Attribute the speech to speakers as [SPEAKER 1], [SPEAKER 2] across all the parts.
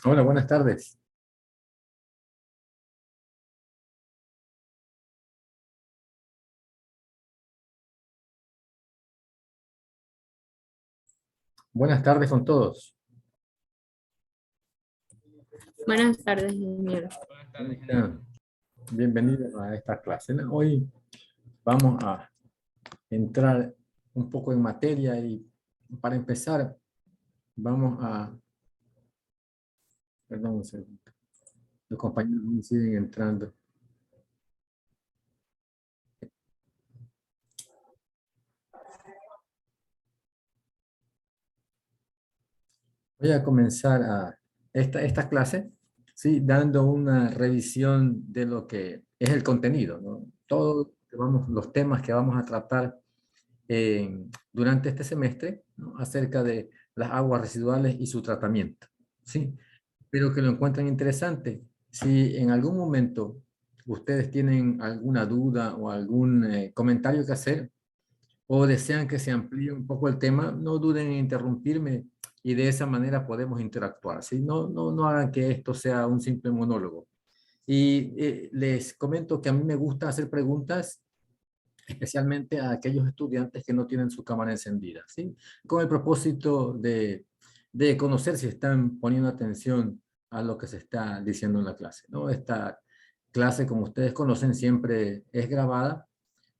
[SPEAKER 1] Hola, buenas tardes. Buenas tardes con todos.
[SPEAKER 2] Buenas tardes, ingeniero.
[SPEAKER 1] ¿Cómo están? Bienvenidos a esta clase. Hoy vamos a entrar un poco en materia y para empezar vamos a... Perdón un segundo. Los compañeros me siguen entrando. Voy a comenzar esta clase, ¿sí? Dando una revisión de lo que es el contenido, ¿no? Los temas que vamos a tratar durante este semestre, ¿no? Acerca de las aguas residuales y su tratamiento, ¿sí? Pero que lo encuentran interesante. Si en algún momento ustedes tienen alguna duda o algún comentario que hacer o desean que se amplíe un poco el tema, no duden en interrumpirme y de esa manera podemos interactuar, ¿sí? No hagan que esto sea un simple monólogo. Y les comento que a mí me gusta hacer preguntas especialmente a aquellos estudiantes que no tienen su cámara encendida, ¿sí? Con el propósito de conocer si están poniendo atención a lo que se está diciendo en la clase, ¿no? Esta clase, como ustedes conocen, siempre es grabada,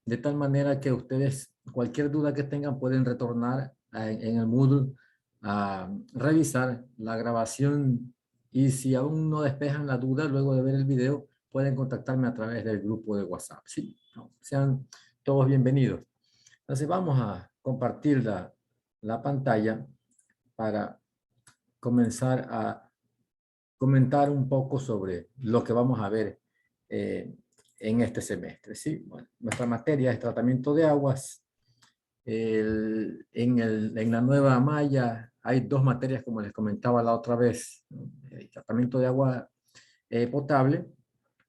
[SPEAKER 1] de tal manera que ustedes, cualquier duda que tengan, pueden retornar en el Moodle a revisar la grabación y si aún no despejan la duda luego de ver el video, pueden contactarme a través del grupo de WhatsApp. Sí, no, sean todos bienvenidos. Entonces vamos a compartir la pantalla para comenzar a comentar un poco sobre lo que vamos a ver eh, en este semestre. ¿Sí? Bueno, nuestra materia es tratamiento de aguas. En la nueva malla hay dos materias, como les comentaba la otra vez, ¿no? Tratamiento de agua potable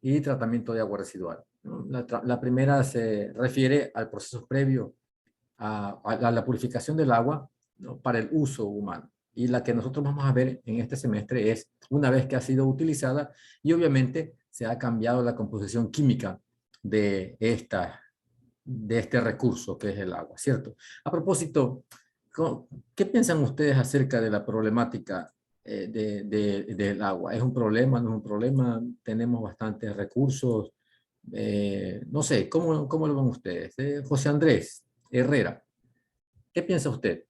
[SPEAKER 1] y tratamiento de agua residual, ¿no? La primera se refiere al proceso previo a la purificación del agua, ¿no? Para el uso humano. Y la que nosotros vamos a ver en este semestre es una vez que ha sido utilizada y obviamente se ha cambiado la composición química de, de este recurso que es el agua, ¿cierto? A propósito, ¿qué piensan ustedes acerca de la problemática del agua? ¿Es un problema? ¿No es un problema? ¿Tenemos bastantes recursos? No sé, ¿cómo lo ven ustedes? José Andrés Herrera, ¿qué piensa usted?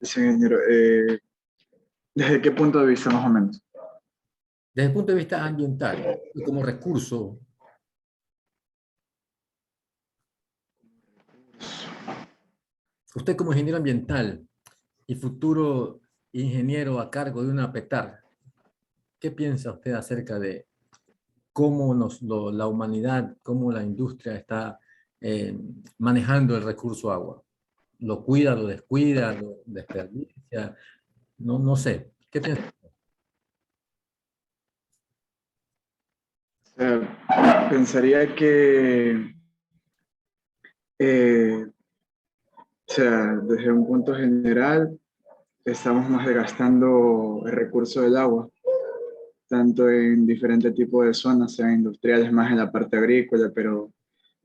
[SPEAKER 3] Sí, ingeniero. ¿Desde qué punto de vista más o menos?
[SPEAKER 1] Desde el punto de vista ambiental, como recurso, usted como ingeniero ambiental y futuro ingeniero a cargo de una PETAR, ¿qué piensa usted acerca de cómo la humanidad, cómo la industria está manejando el recurso agua? ¿Lo cuida, lo descuida, lo desperdicia? No sé. ¿Qué piensa?
[SPEAKER 3] Pensaría que, eh, desde un punto general, estamos más desgastando el recurso del agua, tanto en diferentes tipos de zonas, sean industriales, más en la parte agrícola, pero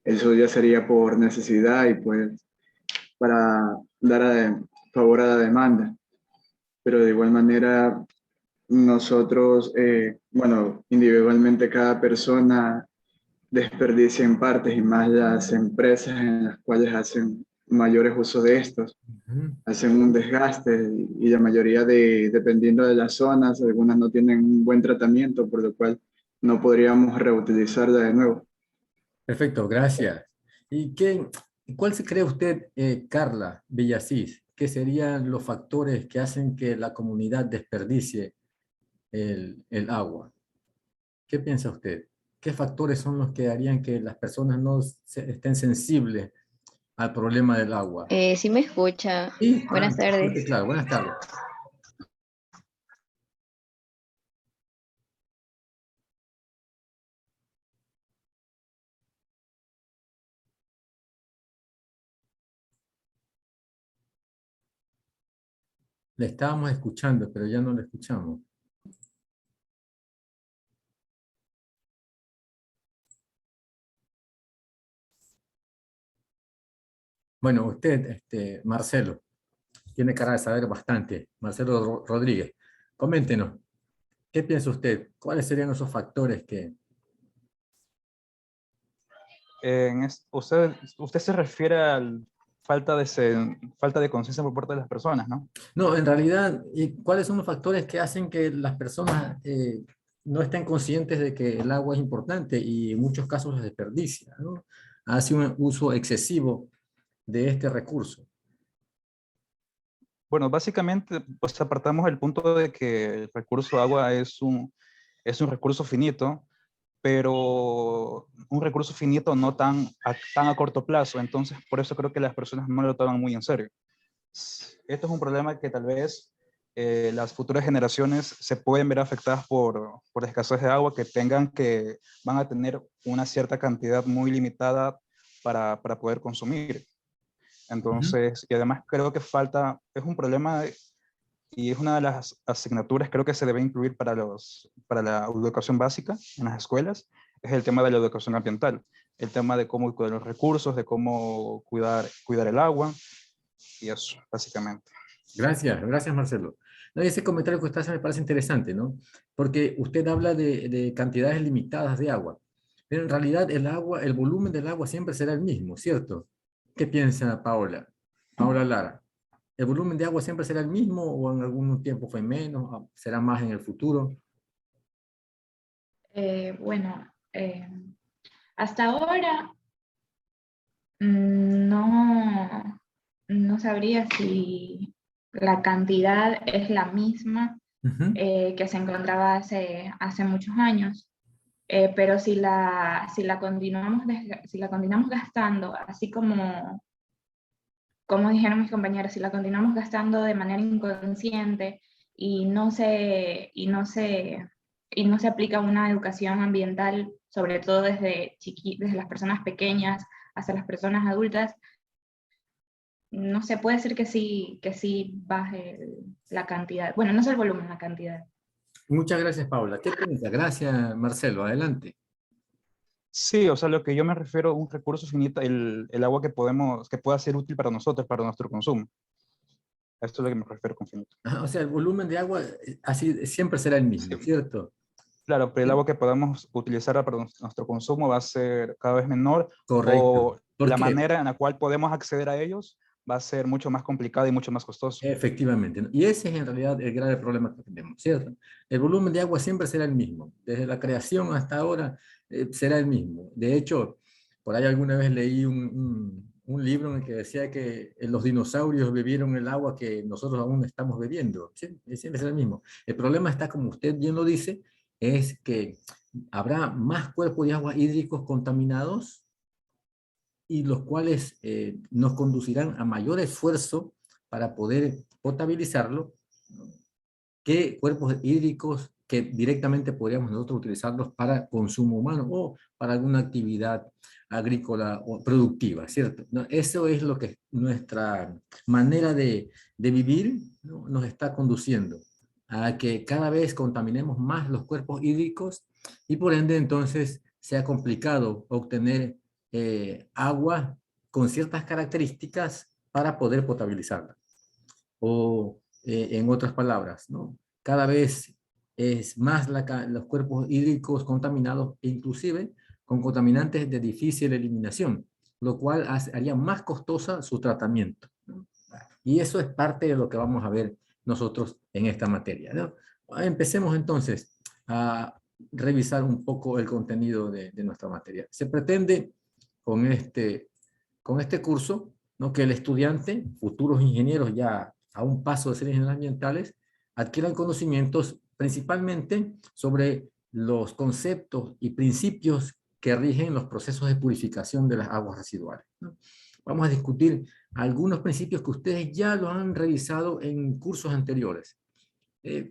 [SPEAKER 3] eso ya sería por necesidad y pues para dar favor a la demanda. Pero de igual manera, nosotros, bueno, individualmente cada persona desperdicia en partes y más las empresas en las cuales hacen mayores usos de estos,
[SPEAKER 1] Ujú.
[SPEAKER 3] hacen un desgaste y la mayoría dependiendo de las zonas, algunas no tienen un buen tratamiento, por lo cual no podríamos reutilizarla de nuevo.
[SPEAKER 1] Perfecto, gracias. ¿Y cuál se cree usted, Carla Villasís, que serían los factores que hacen que la comunidad desperdicie el agua? ¿Qué piensa usted? ¿Qué factores son los que harían que las personas no estén sensibles al problema del agua?
[SPEAKER 2] Sí me escucha.
[SPEAKER 1] Sí,
[SPEAKER 2] Buenas
[SPEAKER 1] fuerte y
[SPEAKER 2] tardes.
[SPEAKER 1] claro. Buenas tardes. Le estábamos escuchando, pero ya no le escuchamos. Bueno, usted, Marcelo, tiene cara de saber bastante. Marcelo Rodríguez, coméntenos, ¿qué piensa usted? ¿Cuáles serían esos factores que...
[SPEAKER 4] Usted se refiere a falta de conciencia por parte de las personas, ¿no?
[SPEAKER 1] No, en realidad, ¿y cuáles son los factores que hacen que las personas no estén conscientes de que el agua es importante y en muchos casos se desperdicia, ¿no? Hace un uso excesivo de este recurso.
[SPEAKER 4] Bueno, básicamente, pues apartamos el punto de que el recurso agua es un recurso finito, pero un recurso finito no tan a corto plazo. Entonces, por eso creo que las personas no lo toman muy en serio. Esto es un problema que tal vez las futuras generaciones se pueden ver afectadas por escasez de agua, van a tener una cierta cantidad muy limitada para poder consumir.
[SPEAKER 1] Ujú.
[SPEAKER 4] Entonces, y además creo que es un problema y es una de las asignaturas creo que se debe incluir para la educación básica en las escuelas, es el tema de la educación ambiental, el tema de cómo cuidar los recursos, de cómo cuidar el agua y eso, básicamente.
[SPEAKER 1] Gracias, gracias Marcelo. No, y ese comentario que usted hace me parece interesante, ¿no? Porque usted habla de cantidades limitadas de agua, pero en realidad el agua, el volumen del agua siempre será el mismo, ¿cierto? ¿Qué piensa Paola? Paola Lara. ¿El volumen de agua siempre será el mismo o en algún tiempo fue menos? ¿Será más en el futuro?
[SPEAKER 5] Bueno, hasta ahora no, no sabría si la cantidad es la misma
[SPEAKER 1] Ujú.
[SPEAKER 5] que se encontraba hace muchos años. Pero si la continuamos gastando, así como dijeron mis compañeros, si la continuamos gastando de manera inconsciente y no se aplica una educación ambiental, sobre todo desde las personas pequeñas hasta las personas adultas, no se puede decir que sí baje la cantidad. Bueno, no es el volumen, la cantidad.
[SPEAKER 1] Muchas gracias, Paola. ¿Qué piensa? Gracias, Marcelo. Adelante.
[SPEAKER 4] Sí, o sea, lo que yo me refiero a un recurso finito, el agua que pueda ser útil para nosotros, para nuestro consumo. Esto es lo que me refiero con finito.
[SPEAKER 1] Ajá, o sea, el volumen de agua así siempre será el mismo,
[SPEAKER 4] Sí,
[SPEAKER 1] ¿cierto?
[SPEAKER 4] claro, pero el
[SPEAKER 1] ¿Sí?
[SPEAKER 4] agua que podamos utilizar para nuestro consumo va a ser cada vez menor
[SPEAKER 1] Correcto.
[SPEAKER 4] o
[SPEAKER 1] ¿Por
[SPEAKER 4] la
[SPEAKER 1] qué?
[SPEAKER 4] manera en la cual podemos acceder a ellos va a ser mucho más complicada y mucho más costoso.
[SPEAKER 1] Efectivamente, ¿no? Y ese es en realidad el grave problema que tenemos, ¿cierto? El volumen de agua siempre será el mismo. Desde la creación hasta ahora será el mismo. De hecho, por ahí alguna vez leí un libro en el que decía que los dinosaurios bebieron el agua que nosotros aún estamos bebiendo. ¿Sí? Siempre será el mismo. El problema está, como usted bien lo dice, es que habrá más cuerpos de agua hídricos contaminados y los cuales nos conducirán a mayor esfuerzo para poder potabilizarlo, ¿no? Que cuerpos hídricos que directamente podríamos nosotros utilizarlos para consumo humano o para alguna actividad agrícola o productiva, ¿cierto? ¿No? Eso es lo que nuestra manera de vivir, ¿no? Nos está conduciendo a que cada vez contaminemos más los cuerpos hídricos y por ende entonces sea complicado obtener agua con ciertas características para poder potabilizarla. O en otras palabras, ¿no? Cada vez es más los cuerpos hídricos contaminados, inclusive con contaminantes de difícil eliminación, lo cual haría más costosa su tratamiento, ¿no? Y eso es parte de lo que vamos a ver nosotros en esta materia, ¿no? Empecemos entonces a revisar un poco el contenido de nuestra materia. Se pretende con este curso, ¿no? Que el estudiante, futuros ingenieros ya a un paso de ser ingenieros ambientales, adquieran conocimientos principalmente sobre los conceptos y principios que rigen los procesos de purificación de las aguas residuales, ¿no? Vamos a discutir algunos principios que ustedes ya lo han revisado en cursos anteriores.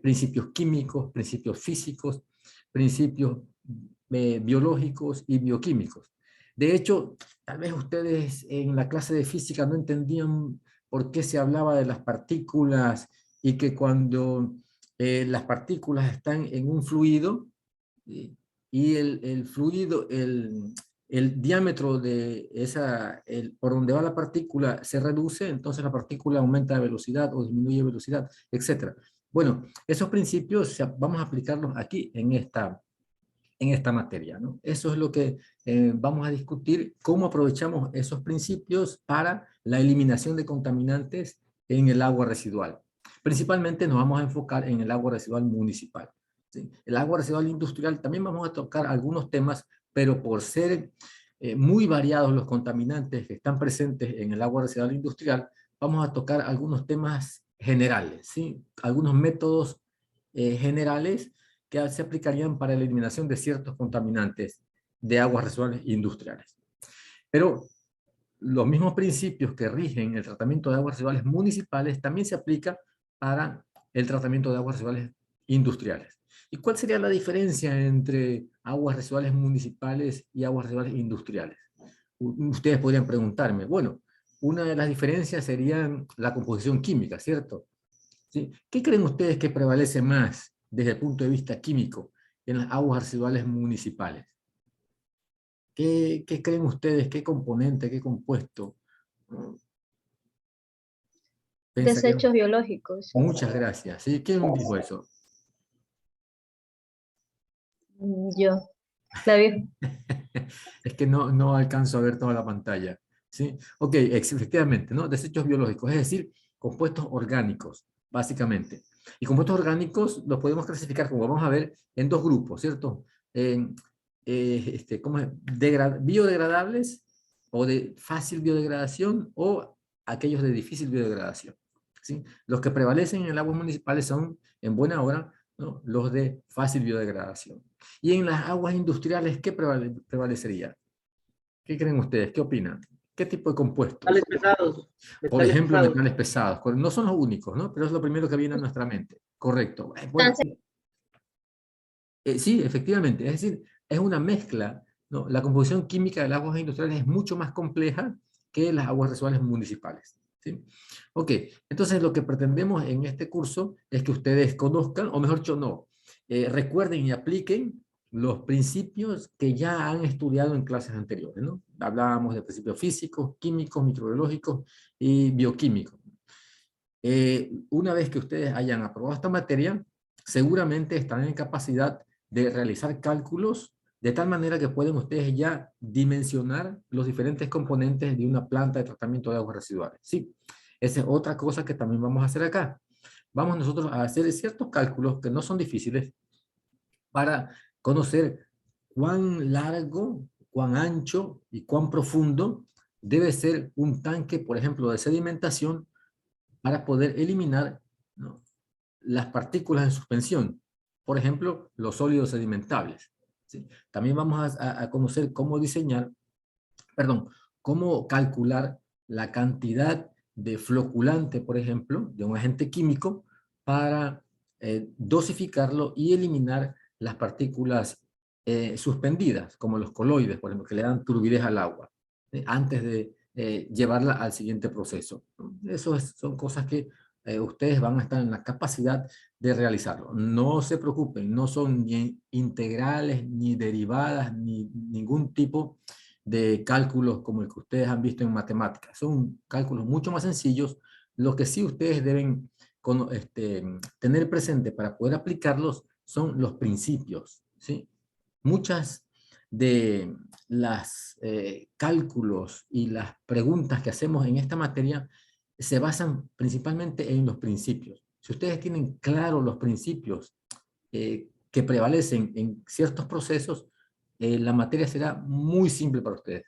[SPEAKER 1] Principios químicos, principios físicos, principios biológicos y bioquímicos. De hecho, tal vez ustedes en la clase de física no entendían por qué se hablaba de las partículas y que cuando las partículas están en un fluido y el fluido, el diámetro de por donde va la partícula se reduce, entonces la partícula aumenta de velocidad o disminuye de velocidad, etc. Bueno, esos principios vamos a aplicarlos aquí en esta materia, ¿no? Eso es lo que vamos a discutir, cómo aprovechamos esos principios para la eliminación de contaminantes en el agua residual. Principalmente nos vamos a enfocar en el agua residual municipal, ¿sí? El agua residual industrial también vamos a tocar algunos temas, pero por ser muy variados los contaminantes que están presentes en el agua residual industrial, vamos a tocar algunos temas generales, ¿sí? Algunos métodos generales que se aplicarían para la eliminación de ciertos contaminantes de aguas residuales industriales. Pero los mismos principios que rigen el tratamiento de aguas residuales municipales también se aplica para el tratamiento de aguas residuales industriales. ¿Y cuál sería la diferencia entre aguas residuales municipales y aguas residuales industriales? Ustedes podrían preguntarme, bueno, una de las diferencias sería la composición química, ¿cierto? ¿Sí? ¿Qué creen ustedes que prevalece más desde el punto de vista químico en las aguas residuales municipales? ¿Qué creen ustedes? ¿Qué componente, qué compuesto? Pensarían.
[SPEAKER 2] Desechos biológicos.
[SPEAKER 1] Muchas gracias. ¿Sí? ¿Quién dijo eso?
[SPEAKER 2] Yo, David.
[SPEAKER 1] Es que no alcanzo a ver toda la pantalla. ¿Sí? Ok, efectivamente, ¿no? Desechos biológicos, es decir, compuestos orgánicos, básicamente. Y compuestos orgánicos los podemos clasificar, como vamos a ver, en dos grupos, ¿cierto? ¿Cómo es? Biodegradables o de fácil biodegradación o aquellos de difícil biodegradación, ¿sí? Los que prevalecen en aguas municipales son, en buena hora, ¿no?, los de fácil biodegradación. Y en las aguas industriales, ¿qué prevalecería? ¿Qué creen ustedes? ¿Qué opinan? ¿Qué tipo de compuestos?
[SPEAKER 6] Metales pesados.
[SPEAKER 1] Por ejemplo, metales pesados. No son los únicos, ¿no? Pero es lo primero que viene a nuestra mente. Correcto. Bueno, sí, efectivamente. Es decir, es una mezcla, ¿no? La composición química de las aguas industriales es mucho más compleja que las aguas residuales municipales, ¿sí? Ok, entonces lo que pretendemos en este curso es que ustedes conozcan, o mejor dicho, no, recuerden y apliquen los principios que ya han estudiado en clases anteriores, ¿no? Hablábamos de principios físicos, químicos, microbiológicos y bioquímicos. Una vez que ustedes hayan aprobado esta materia, seguramente estarán en capacidad de realizar cálculos de tal manera que pueden ustedes ya dimensionar los diferentes componentes de una planta de tratamiento de aguas residuales. Sí, esa es otra cosa que también vamos a hacer acá. Vamos nosotros a hacer ciertos cálculos que no son difíciles para conocer cuán largo, cuán ancho y cuán profundo debe ser un tanque, por ejemplo, de sedimentación para poder eliminar, ¿no?, las partículas en suspensión. Por ejemplo, los sólidos sedimentables, ¿sí? También vamos a conocer cómo cómo calcular la cantidad de floculante, por ejemplo, de un agente químico para dosificarlo y eliminar las partículas suspendidas, como los coloides, por ejemplo, que le dan turbidez al agua, antes de llevarla al siguiente proceso. Eso son cosas que ustedes van a estar en la capacidad de realizarlo. No se preocupen, no son ni integrales, ni derivadas, ni ningún tipo de cálculos como el que ustedes han visto en matemáticas. Son cálculos mucho más sencillos. Lo que sí ustedes deben tener presente para poder aplicarlos son los principios, ¿sí? Muchas de las cálculos y las preguntas que hacemos en esta materia se basan principalmente en los principios. Si ustedes tienen claro los principios que prevalecen en ciertos procesos, la materia será muy simple para ustedes.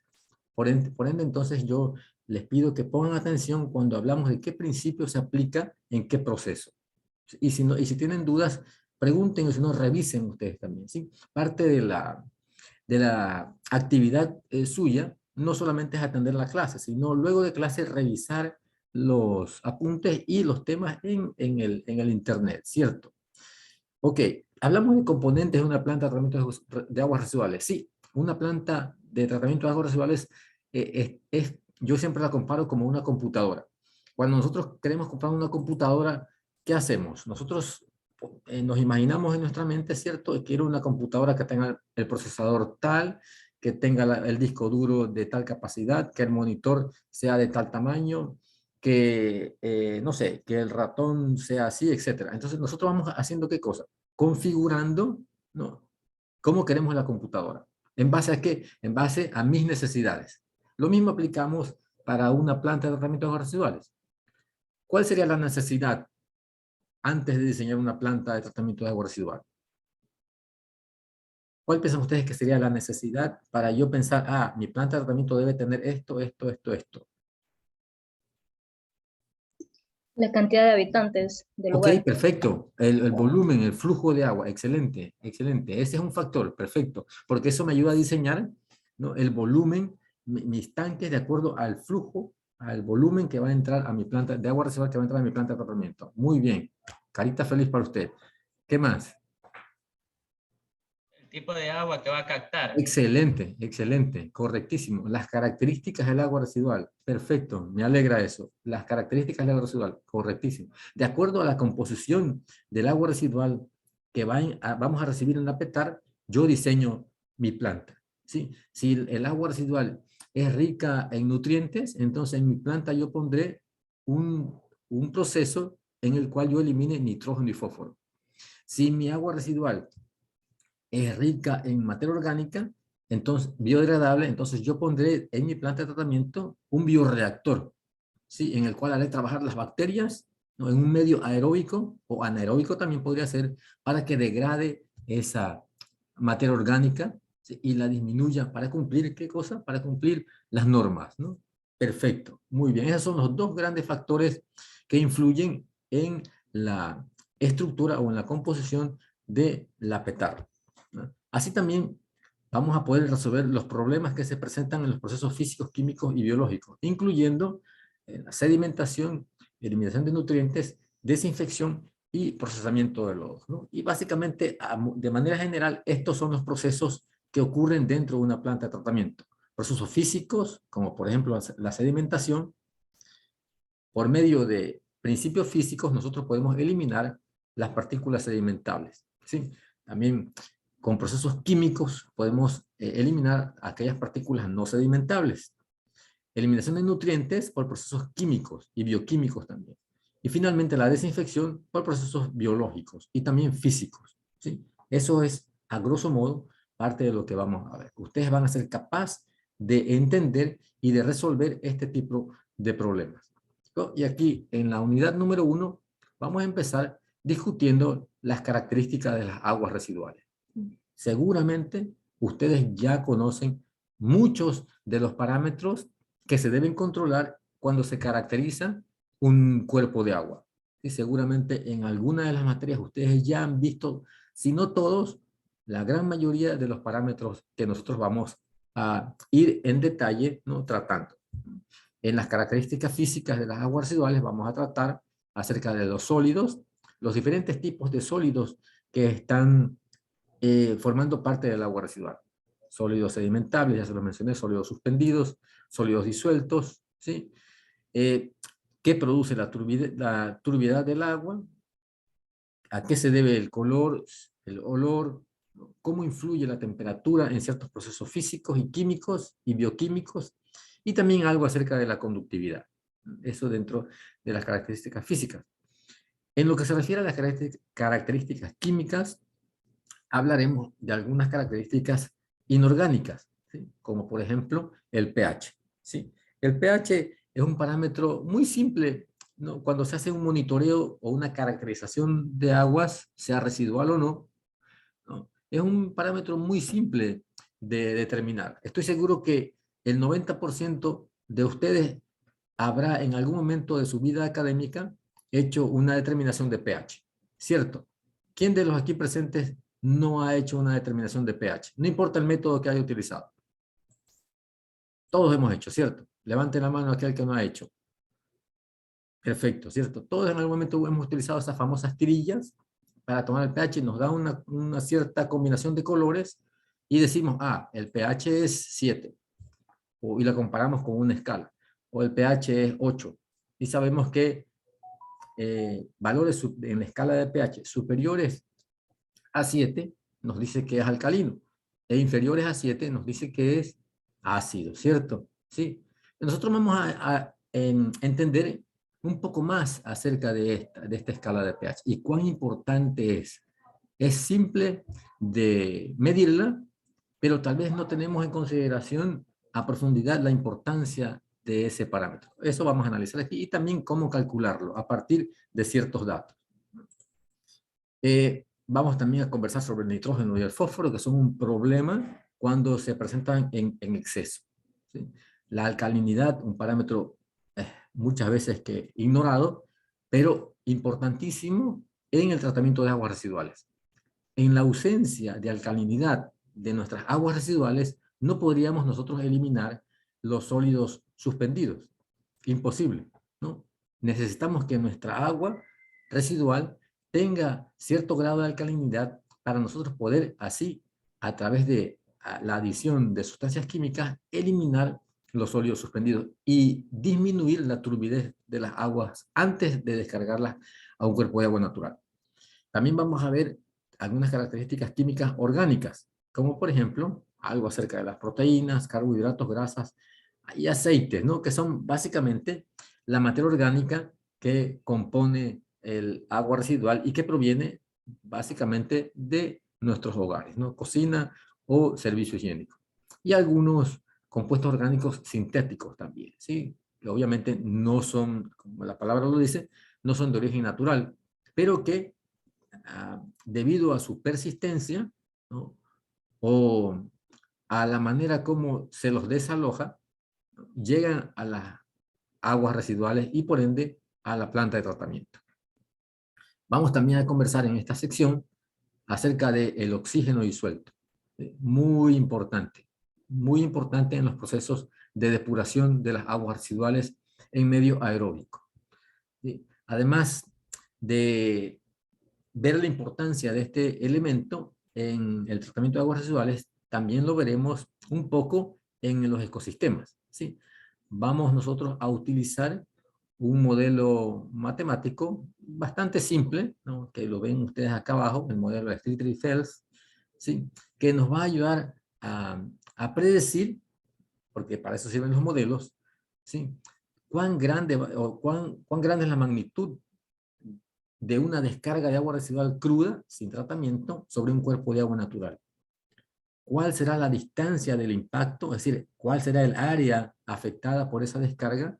[SPEAKER 1] Por ende, entonces yo les pido que pongan atención cuando hablamos de qué principio se aplica en qué proceso. Y si tienen dudas, pregunten o si no, revisen ustedes también, ¿sí? Parte de la actividad suya no solamente es atender la clase, sino luego de clase revisar los apuntes y los temas en el internet, ¿cierto? Ok, hablamos de componentes de una planta de tratamiento de aguas residuales. Sí, una planta de tratamiento de aguas residuales yo siempre la comparo como una computadora. Cuando nosotros queremos comprar una computadora, ¿qué hacemos? Nosotros nos imaginamos en nuestra mente, ¿cierto? Quiero una computadora que tenga el procesador tal, que tenga el disco duro de tal capacidad, que el monitor sea de tal tamaño, que, no sé, que el ratón sea así, etcétera. Entonces nosotros vamos haciendo ¿qué cosa? Configurando, ¿no? ¿Cómo queremos la computadora? ¿En base a qué? En base a mis necesidades. Lo mismo aplicamos para una planta de tratamiento de aguas residuales. ¿Cuál sería la necesidad antes de diseñar una planta de tratamiento de agua residual? ¿Cuál piensan ustedes que sería la necesidad para yo pensar, ah, mi planta de tratamiento debe tener esto, esto, esto, esto?
[SPEAKER 2] La cantidad de habitantes del
[SPEAKER 1] Ok,
[SPEAKER 2] lugar.
[SPEAKER 1] perfecto. El volumen, el flujo de agua, excelente, excelente. Ese es un factor, perfecto, porque eso me ayuda a diseñar, ¿no? El volumen, mis tanques de acuerdo al flujo, al volumen que va a entrar a mi planta de agua residual que va a entrar a mi planta de tratamiento. Muy bien. Carita feliz para usted. ¿Qué más?
[SPEAKER 6] El tipo de agua que va a captar.
[SPEAKER 1] Excelente, excelente, correctísimo. Las características del agua residual, perfecto, me alegra eso. Las características del agua residual, correctísimo. De acuerdo a la composición del agua residual que vamos a recibir en la PETAR, yo diseño mi planta. ¿Sí? Si el agua residual es rica en nutrientes, entonces en mi planta yo pondré un proceso en el cual yo elimine nitrógeno y fósforo. Si mi agua residual es rica en materia orgánica, entonces biodegradable, entonces yo pondré en mi planta de tratamiento un bioreactor, ¿sí? En el cual haré trabajar las bacterias, ¿no? En un medio aeróbico o anaeróbico también podría ser, para que degrade esa materia orgánica, ¿sí? Y la disminuya para cumplir, ¿qué cosa? Para cumplir las normas, ¿no? Perfecto, muy bien. Esos son los dos grandes factores que influyen en la estructura o en la composición de la PETAR, ¿no? Así también vamos a poder resolver los problemas que se presentan en los procesos físicos, químicos y biológicos, incluyendo la sedimentación, eliminación de nutrientes, desinfección y procesamiento de lodos, ¿no? Y básicamente, de manera general, estos son los procesos que ocurren dentro de una planta de tratamiento. Procesos físicos, como por ejemplo la sedimentación. Por medio de principios físicos, nosotros podemos eliminar las partículas sedimentables, ¿sí? También con procesos químicos podemos eliminar aquellas partículas no sedimentables. Eliminación de nutrientes por procesos químicos y bioquímicos también. Y finalmente la desinfección por procesos biológicos y también físicos, ¿sí? Eso es, a grosso modo, parte de lo que vamos a ver. Ustedes van a ser capaces de entender y de resolver este tipo de problemas, ¿no? Y aquí, en la unidad número 1, vamos a empezar discutiendo las características de las aguas residuales. Seguramente ustedes ya conocen muchos de los parámetros que se deben controlar cuando se caracteriza un cuerpo de agua. Y seguramente en alguna de las materias ustedes ya han visto, si no todos, la gran mayoría de los parámetros que nosotros vamos a ir en detalle, ¿no? Tratando. En las características físicas de las aguas residuales vamos a tratar acerca de los sólidos, los diferentes tipos de sólidos que están formando parte del agua residual. Sólidos sedimentables, ya se los mencioné, sólidos suspendidos, sólidos disueltos, ¿sí? ¿Qué produce la turbiedad del agua? ¿A qué se debe el color, el olor? ¿Cómo influye la temperatura en ciertos procesos físicos y químicos y bioquímicos? Y también algo acerca de la conductividad. Eso dentro de las características físicas. En lo que se refiere a las características químicas, hablaremos de algunas características inorgánicas, ¿sí? Como por ejemplo el pH, ¿sí? El pH es un parámetro muy simple, ¿no? Cuando se hace un monitoreo o una caracterización de aguas, sea residual o no, ¿no? Es un parámetro muy simple de determinar. Estoy seguro que el 90% de ustedes habrá en algún momento de su vida académica hecho una determinación de pH, ¿cierto? ¿Quién de los aquí presentes no ha hecho una determinación de pH? No importa el método que haya utilizado. Todos hemos hecho, ¿cierto? Levante la mano aquel que no ha hecho. Perfecto, ¿cierto? Todos en algún momento hemos utilizado esas famosas tirillas para tomar el pH, nos da una cierta combinación de colores y decimos, ah, el pH es 7, y la comparamos con una escala, o el pH es 8, y sabemos que valores en la escala de pH superiores a 7, nos dice que es alcalino, e inferiores a 7 nos dice que es ácido, ¿cierto? Sí. Nosotros vamos a entender un poco más acerca de esta escala de pH y cuán importante es. Es simple de medirla, pero tal vez no tenemos en consideración a profundidad la importancia de ese parámetro. Eso vamos a analizar aquí y también cómo calcularlo a partir de ciertos datos. Vamos también a conversar sobre el nitrógeno y el fósforo, que son un problema cuando se presentan en exceso, ¿sí? La alcalinidad, un parámetro muchas veces que ignorado, pero importantísimo en el tratamiento de aguas residuales. En la ausencia de alcalinidad de nuestras aguas residuales, no podríamos nosotros eliminar los sólidos suspendidos. Imposible, ¿no? Necesitamos que nuestra agua residual tenga cierto grado de alcalinidad para nosotros poder así, a través de la adición de sustancias químicas, eliminar los sólidos suspendidos y disminuir la turbidez de las aguas antes de descargarlas a un cuerpo de agua natural. También vamos a ver algunas características químicas orgánicas, como por ejemplo, algo acerca de las proteínas, carbohidratos, grasas y aceites, ¿no? Que son básicamente la materia orgánica que compone el agua residual y que proviene básicamente de nuestros hogares, ¿no? Cocina o servicio higiénico. Y algunos compuestos orgánicos sintéticos también, ¿sí? Que obviamente no son, como la palabra lo dice, no son de origen natural, pero que debido a su persistencia, ¿no? O a la manera como se los desaloja, llegan a las aguas residuales y por ende a la planta de tratamiento. Vamos también a conversar en esta sección acerca del oxígeno disuelto. Muy importante en los procesos de depuración de las aguas residuales en medio aeróbico. Además de ver la importancia de este elemento en el tratamiento de aguas residuales, también lo veremos un poco en los ecosistemas, ¿sí? Vamos nosotros a utilizar un modelo matemático bastante simple, ¿no? Que lo ven ustedes acá abajo, el modelo de Stiglitz-Fels, ¿sí? Que nos va a ayudar a predecir, porque para eso sirven los modelos, ¿sí? Cuán grande es la magnitud de una descarga de agua residual cruda, sin tratamiento, sobre un cuerpo de agua natural. ¿Cuál será la distancia del impacto? Es decir, ¿cuál será el área afectada por esa descarga?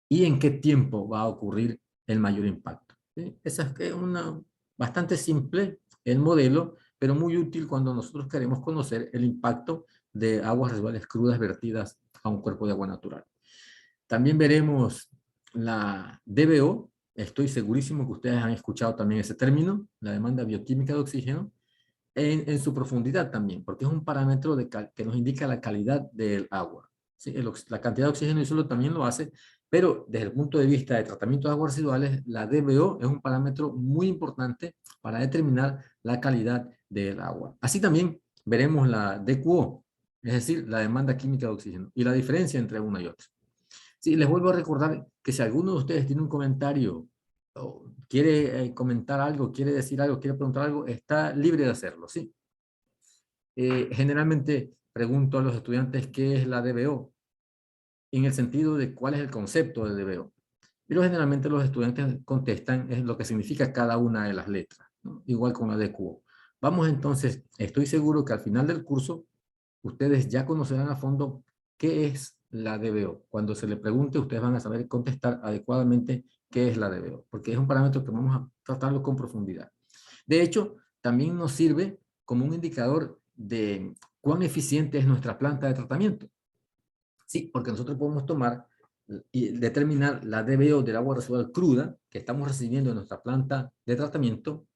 [SPEAKER 1] ¿Y en qué tiempo va a ocurrir el mayor impacto? ¿Sí? Esa es bastante simple el modelo, pero muy útil cuando nosotros queremos conocer el impacto de aguas residuales crudas vertidas a un cuerpo de agua natural. También veremos la DBO. Estoy segurísimo que ustedes han escuchado también ese término, la demanda bioquímica de oxígeno, en su profundidad también, porque es un parámetro que nos indica la calidad del agua. ¿Sí? La cantidad de oxígeno y suelo también lo hace, pero desde el punto de vista de tratamiento de aguas residuales, la DBO es un parámetro muy importante para determinar la calidad del agua. Así también veremos la DQO, es decir, la demanda química de oxígeno, y la diferencia entre una y otra. Sí, les vuelvo a recordar que si alguno de ustedes tiene un comentario, o quiere comentar algo, quiere decir algo, quiere preguntar algo, está libre de hacerlo, ¿sí? Generalmente pregunto a los estudiantes qué es la DBO, en el sentido de cuál es el concepto de DBO. Pero generalmente los estudiantes contestan es lo que significa cada una de las letras, ¿no? Igual con la DQO. Vamos entonces, estoy seguro que al final del curso ustedes ya conocerán a fondo qué es la DBO. Cuando se le pregunte, ustedes van a saber contestar adecuadamente qué es la DBO, porque es un parámetro que vamos a tratarlo con profundidad. De hecho, también nos sirve como un indicador de cuán eficiente es nuestra planta de tratamiento. Sí, porque nosotros podemos tomar y determinar la DBO del agua residual cruda que estamos recibiendo en nuestra planta de tratamiento,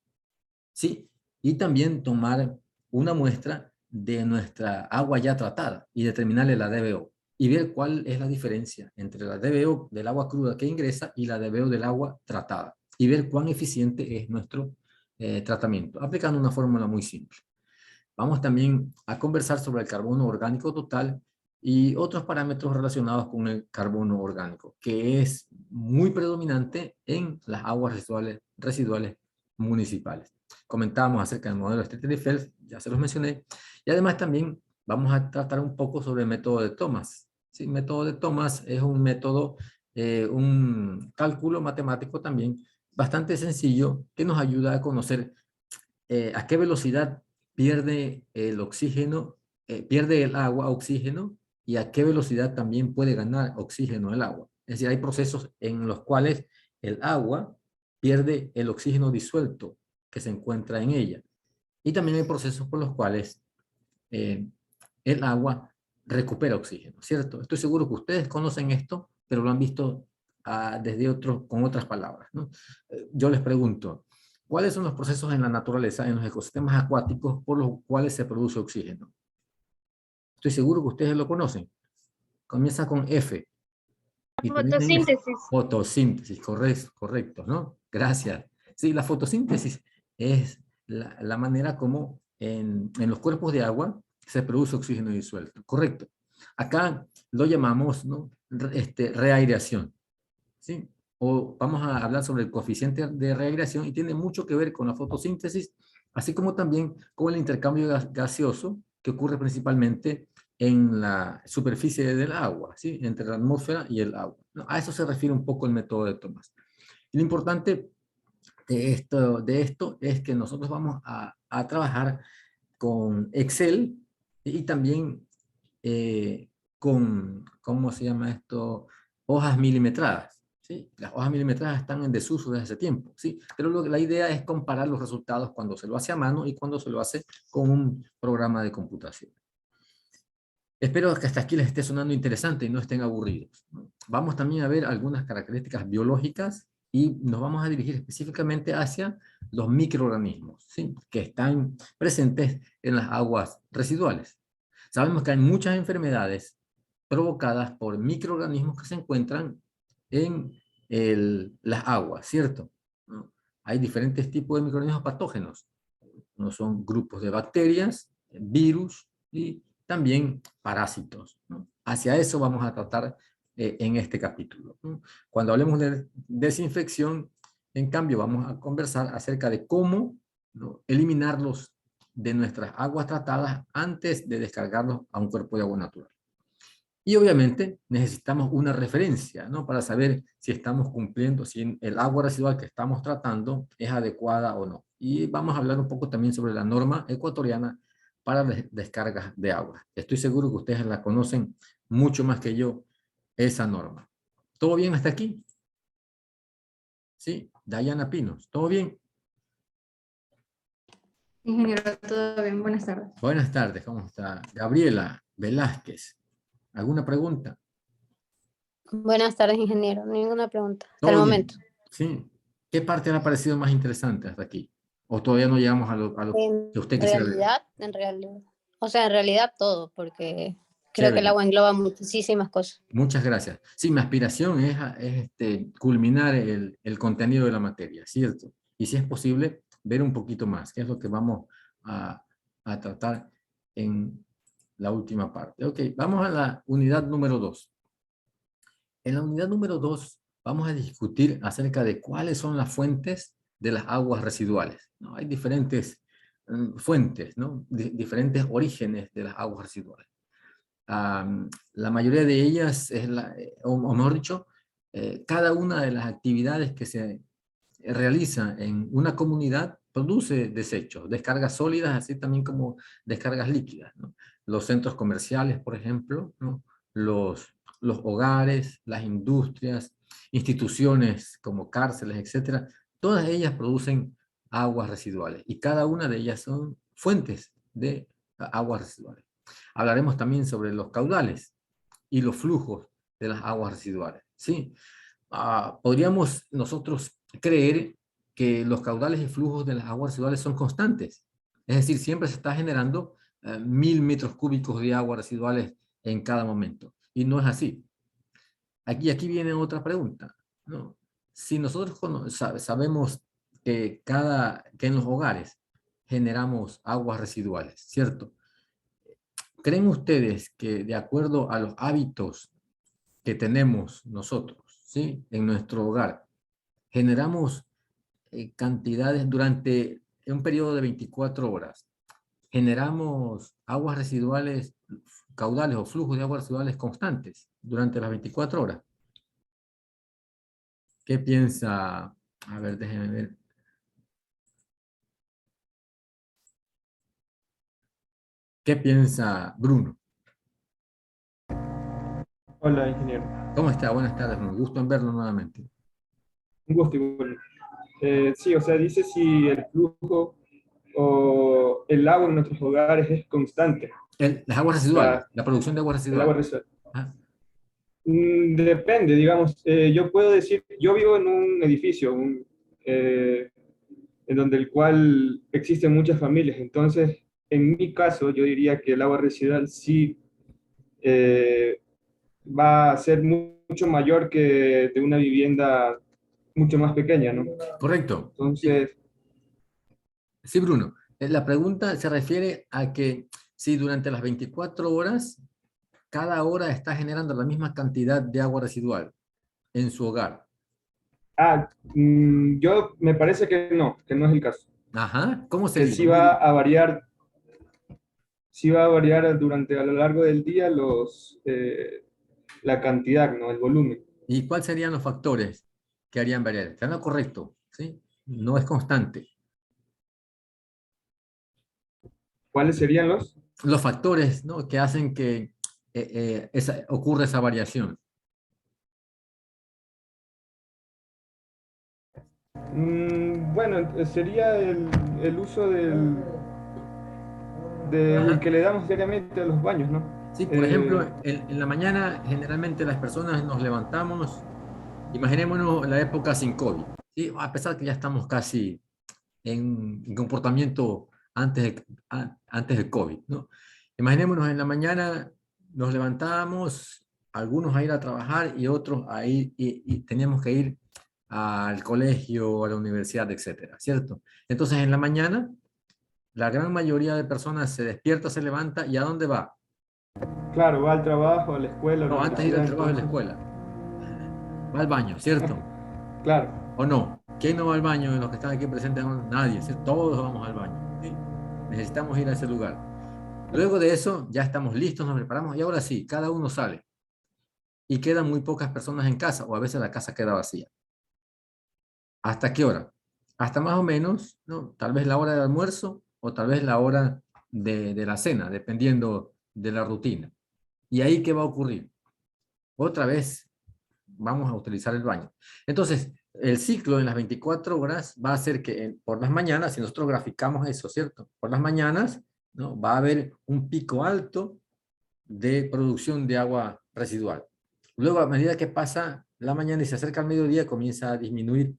[SPEAKER 1] sí, y también tomar una muestra de nuestra agua ya tratada y determinarle la DBO y ver cuál es la diferencia entre la DBO del agua cruda que ingresa y la DBO del agua tratada y ver cuán eficiente es nuestro tratamiento, aplicando una fórmula muy simple. Vamos también a conversar sobre el carbono orgánico total y otros parámetros relacionados con el carbono orgánico, que es muy predominante en las aguas residuales municipales. Comentábamos acerca del modelo Streeter-Fels, ya se los mencioné, y además también vamos a tratar un poco sobre el método de Thomas. ¿Sí? El método de Thomas es un método, un cálculo matemático también bastante sencillo que nos ayuda a conocer a qué velocidad pierde el oxígeno, pierde el agua oxígeno y a qué velocidad también puede ganar oxígeno el agua. Es decir, hay procesos en los cuales el agua pierde el oxígeno disuelto que se encuentra en ella. Y también hay procesos por los cuales el agua recupera oxígeno, ¿cierto? Estoy seguro que ustedes conocen esto, pero lo han visto con otras palabras, ¿no? Yo les pregunto, ¿cuáles son los procesos en la naturaleza, en los ecosistemas acuáticos, por los cuales se produce oxígeno? Estoy seguro que ustedes lo conocen. Comienza con F. Y
[SPEAKER 2] Fotosíntesis.
[SPEAKER 1] Fotosíntesis, correcto, ¿no? Gracias. Sí, la fotosíntesis es la manera como en los cuerpos de agua se produce oxígeno disuelto, correcto. Acá lo llamamos, ¿no? Reaireación, ¿sí? O vamos a hablar sobre el coeficiente de reaireación y tiene mucho que ver con la fotosíntesis, así como también con el intercambio gaseoso que ocurre principalmente en la superficie del agua, ¿sí? Entre la atmósfera y el agua, ¿no? A eso se refiere un poco el método de Thomas. Y lo importante de esto es que nosotros vamos a trabajar con Excel y también con, ¿cómo se llama esto? Hojas milimetradas. ¿Sí? Las hojas milimetradas están en desuso desde hace tiempo, ¿sí? Pero la idea es comparar los resultados cuando se lo hace a mano y cuando se lo hace con un programa de computación. Espero que hasta aquí les esté sonando interesante y no estén aburridos, ¿no? Vamos también a ver algunas características biológicas y nos vamos a dirigir específicamente hacia los microorganismos, ¿sí? Que están presentes en las aguas residuales. Sabemos que hay muchas enfermedades provocadas por microorganismos que se encuentran en las aguas, ¿cierto? ¿No? Hay diferentes tipos de microorganismos patógenos. No son grupos de bacterias, virus y también parásitos, ¿no? Hacia eso vamos a tratar en este capítulo, ¿no? Cuando hablemos de desinfección, en cambio, vamos a conversar acerca de cómo, ¿no?, eliminarlos de nuestras aguas tratadas antes de descargarlos a un cuerpo de agua natural. Y obviamente necesitamos una referencia, ¿no?, para saber si estamos cumpliendo, si el agua residual que estamos tratando es adecuada o no. Y vamos a hablar un poco también sobre la norma ecuatoriana para descargas de agua. Estoy seguro que ustedes la conocen mucho más que yo, esa norma. ¿Todo bien hasta aquí? Sí, Dayana Pinos, ¿todo bien?
[SPEAKER 7] Ingeniero, todo bien, buenas tardes.
[SPEAKER 1] Buenas tardes, ¿cómo está? Gabriela Velázquez, ¿alguna pregunta?
[SPEAKER 8] Buenas tardes, ingeniero. Ninguna pregunta hasta el
[SPEAKER 1] ¿Todo bien?
[SPEAKER 8] momento.
[SPEAKER 1] Sí. ¿Qué parte le ha parecido más interesante hasta aquí? ¿O todavía no llegamos a lo que usted quisiera ver?
[SPEAKER 8] En realidad, o sea, en realidad todo, porque creo que el
[SPEAKER 1] Chévere.
[SPEAKER 8] agua engloba muchísimas cosas.
[SPEAKER 1] Muchas gracias. Sí, mi aspiración es, culminar el contenido de la materia, ¿cierto? Y si es posible, ver un poquito más, que es lo que vamos a tratar en la última parte. Ok, vamos a la unidad número 2. En la unidad número 2 vamos a discutir acerca de cuáles son las fuentes de las aguas residuales, ¿no? Hay diferentes fuentes, ¿no? Diferentes orígenes de las aguas residuales. La mayoría de ellas, o mejor dicho, cada una de las actividades que se realiza en una comunidad produce desechos, descargas sólidas, así también como descargas líquidas, ¿no? Los centros comerciales, por ejemplo, ¿no? Los hogares, las industrias, instituciones como cárceles, etcétera, todas ellas producen aguas residuales y cada una de ellas son fuentes de aguas residuales. Hablaremos también sobre los caudales y los flujos de las aguas residuales, ¿sí? Podríamos nosotros creer que los caudales y flujos de las aguas residuales son constantes. Es decir, siempre se está generando 1000 metros cúbicos de aguas residuales en cada momento. Y no es así. Aquí viene otra pregunta, ¿no? Si nosotros sabemos que en los hogares generamos aguas residuales, ¿cierto? ¿Creen ustedes que de acuerdo a los hábitos que tenemos nosotros, ¿sí? En nuestro hogar. Generamos cantidades durante un periodo de 24 horas. Generamos aguas residuales, caudales o flujos de aguas residuales constantes durante las 24 horas. ¿Qué piensa? A ver, déjenme ver. ¿Qué piensa Bruno?
[SPEAKER 9] Hola, ingeniero.
[SPEAKER 1] ¿Cómo está? Buenas tardes, Bruno. Gusto en verlo nuevamente.
[SPEAKER 9] Un gusto igual. Sí, o sea, dice si el flujo o el agua en nuestros hogares es constante.
[SPEAKER 1] Las aguas
[SPEAKER 9] O
[SPEAKER 1] residuales,
[SPEAKER 9] sea,
[SPEAKER 1] la producción de aguas
[SPEAKER 9] el agua
[SPEAKER 1] residuales.
[SPEAKER 9] residual.
[SPEAKER 1] Ah,
[SPEAKER 9] Depende, digamos. Yo puedo decir, yo vivo en un edificio en donde el cual existen muchas familias. Entonces, en mi caso, yo diría que el agua residual sí eh, va a ser mucho mayor que de una vivienda mucho más pequeña, ¿no?
[SPEAKER 1] correcto. Sí,
[SPEAKER 9] Entonces,
[SPEAKER 1] sí, Bruno. La pregunta se refiere a que si durante las 24 horas, cada hora está generando la misma cantidad de agua residual en su hogar.
[SPEAKER 9] yo me parece que no es el caso.
[SPEAKER 1] Ajá. ¿Cómo
[SPEAKER 9] Que
[SPEAKER 1] sería? Muy bien.
[SPEAKER 9] sí va a variar durante a lo largo del día la cantidad, ¿no? El volumen.
[SPEAKER 1] ¿Y cuáles serían los factores que harían variar? Está en lo correcto, ¿sí? No es constante.
[SPEAKER 9] ¿Cuáles serían los?
[SPEAKER 1] Los factores, ¿no?, que hacen que ocurra esa variación.
[SPEAKER 9] Bueno, sería el uso del
[SPEAKER 1] Ajá.
[SPEAKER 9] que le damos diariamente a los baños, ¿no?
[SPEAKER 1] Sí, por ejemplo, en la mañana generalmente las personas nos levantamos, imaginémonos la época sin COVID, ¿sí? A pesar que ya estamos casi en comportamiento antes del COVID, ¿no? Imaginémonos en la mañana nos levantábamos, algunos a ir a trabajar y otros a ir, y teníamos que ir al colegio, a la universidad, etcétera, ¿cierto? Entonces en la mañana la gran mayoría de personas se despierta, se levanta y ¿a dónde va?
[SPEAKER 9] claro, va al trabajo, a la escuela, a la
[SPEAKER 1] No, antes de ir al
[SPEAKER 9] universidad,
[SPEAKER 1] trabajo y a la
[SPEAKER 9] entonces,
[SPEAKER 1] escuela, va al baño, ¿cierto?
[SPEAKER 9] claro,
[SPEAKER 1] ¿O no? ¿Quién no va al baño de los que están aquí presentes? Nadie, ¿cierto? Todos vamos al baño, ¿sí? Necesitamos ir a ese lugar. Luego de eso, ya estamos listos, nos preparamos y ahora sí, cada uno sale. Y quedan muy pocas personas en casa, o a veces la casa queda vacía. ¿Hasta qué hora? Hasta más o menos, ¿no? Tal vez la hora del almuerzo o tal vez la hora de la cena, dependiendo de la rutina. ¿Y ahí qué va a ocurrir? Otra vez vamos a utilizar el baño. Entonces, el ciclo en las 24 horas va a ser que por las mañanas, si nosotros graficamos eso, ¿cierto? Por las mañanas, ¿no?, va a haber un pico alto de producción de agua residual. Luego, a medida que pasa la mañana y se acerca al mediodía, comienza a disminuir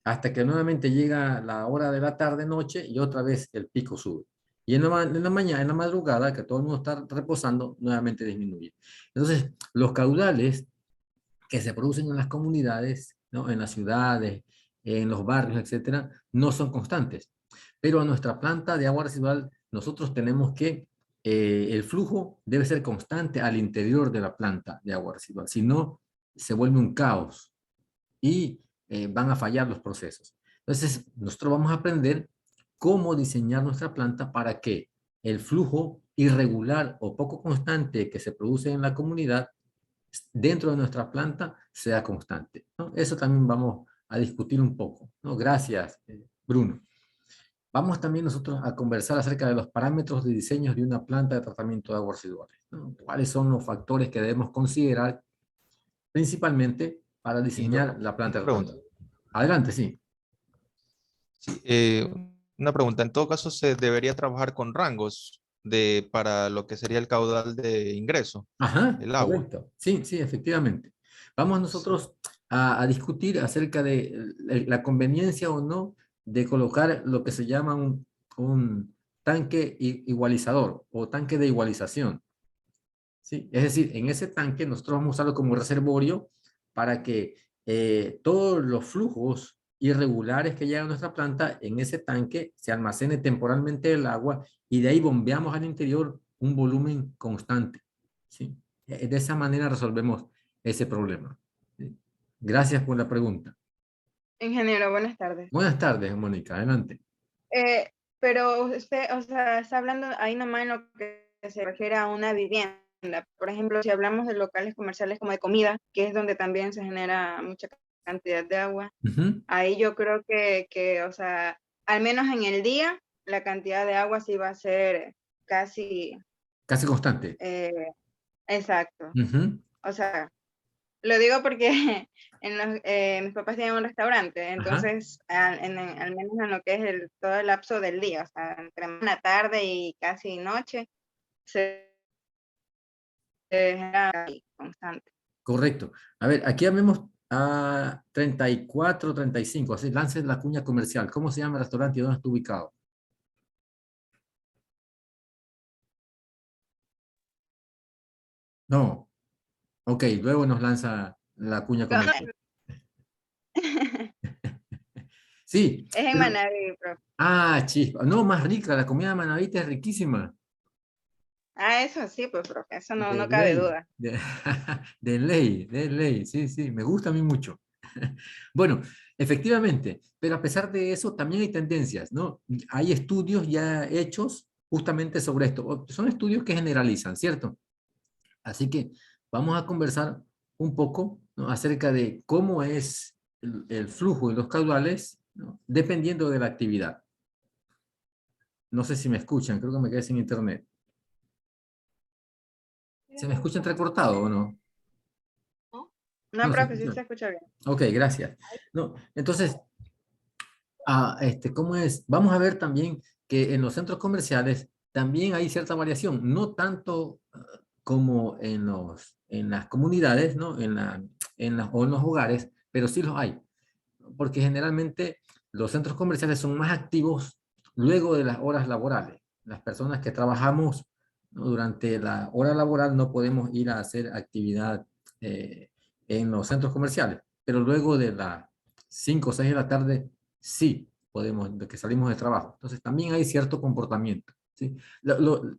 [SPEAKER 1] hasta que nuevamente llega la hora de la tarde, noche, y otra vez el pico sube. Y en la mañana, en la madrugada, que todo el mundo está reposando, nuevamente disminuye. Entonces, los caudales que se producen en las comunidades, ¿no?, en las ciudades, en los barrios, etcétera, no son constantes. Pero a nuestra planta de agua residual, nosotros tenemos que, el flujo debe ser constante al interior de la planta de agua residual, si no, se vuelve un caos y van a fallar los procesos. Entonces, nosotros vamos a aprender cómo diseñar nuestra planta para que el flujo irregular o poco constante que se produce en la comunidad dentro de nuestra planta sea constante, ¿no? Eso también vamos a discutir un poco, ¿no? Gracias, Bruno. Vamos también nosotros a conversar acerca de los parámetros de diseño de una planta de tratamiento de aguas residuales, ¿no? ¿Cuáles son los factores que debemos considerar principalmente para
[SPEAKER 10] Y
[SPEAKER 1] diseñar la planta
[SPEAKER 10] una
[SPEAKER 1] de
[SPEAKER 10] pregunta.
[SPEAKER 1] tratamiento? Adelante, sí.
[SPEAKER 10] Sí, una pregunta. En todo caso, se debería trabajar con rangos para lo que sería el caudal de ingreso,
[SPEAKER 1] Ajá,
[SPEAKER 10] el agua.
[SPEAKER 1] correcto. Sí, sí, efectivamente. Vamos
[SPEAKER 10] Sí.
[SPEAKER 1] nosotros a discutir acerca de la conveniencia o no de colocar lo que se llama un tanque igualizador o tanque de igualización. ¿Sí? Es decir, en ese tanque nosotros vamos a usarlo como reservorio para que todos los flujos irregulares que llegan a nuestra planta, en ese tanque se almacene temporalmente el agua y de ahí bombeamos al interior un volumen constante. ¿Sí? De esa manera resolvemos ese problema. ¿Sí? Gracias por la pregunta.
[SPEAKER 11] Ingeniero, buenas tardes.
[SPEAKER 1] Buenas tardes, Mónica. Adelante.
[SPEAKER 11] Pero usted, o sea, está hablando ahí nomás en lo que se refiere a una vivienda. Por ejemplo, si hablamos de locales comerciales como de comida, que es donde también se genera mucha cantidad de agua, ahí yo creo que, o sea, al menos en el día, la cantidad de agua sí va a ser casi...
[SPEAKER 1] Casi constante.
[SPEAKER 11] Exacto. O sea, lo digo porque mis papás tienen un restaurante, entonces al menos en lo que es todo el lapso del día, o sea, entre una tarde y casi noche, se genera constante.
[SPEAKER 1] Correcto. A ver, aquí vemos a 34, 35. Así, lance la cuña comercial. ¿Cómo se llama el restaurante y dónde está ubicado? No. Ok, luego nos lanza la cuña comercial. Sí.
[SPEAKER 11] Es en Manaví, profe.
[SPEAKER 1] Ah, chispa. No, más rica. La comida de Manavita es riquísima.
[SPEAKER 11] Ah, eso sí, pues, profe. Eso no,
[SPEAKER 1] De
[SPEAKER 11] no cabe
[SPEAKER 1] ley.
[SPEAKER 11] duda.
[SPEAKER 1] De ley, de ley. Sí, sí. Me gusta a mí mucho. Bueno, efectivamente. Pero a pesar de eso, también hay tendencias, ¿no? Hay estudios ya hechos justamente sobre esto. Son estudios que generalizan, ¿cierto? Así que vamos a conversar un poco, ¿no?, acerca de cómo es el flujo de los caudales, ¿no?, dependiendo de la actividad. No sé si me escuchan, creo que me quedé sin internet. ¿Se me escucha entrecortado o no?
[SPEAKER 11] No,
[SPEAKER 1] No,
[SPEAKER 11] profe, sí se escucha bien.
[SPEAKER 1] Ok, gracias. No, entonces, ¿cómo es? Vamos a ver también que en los centros comerciales también hay cierta variación, no tanto como en las comunidades, ¿no? O en los hogares, pero sí los hay, porque generalmente los centros comerciales son más activos luego de las horas laborales. Las personas que trabajamos, ¿no?, durante la hora laboral no podemos ir a hacer actividad en los centros comerciales, pero luego de las 5 o 6 de la tarde sí podemos, de que salimos de trabajo. Entonces también hay cierto comportamiento, ¿sí?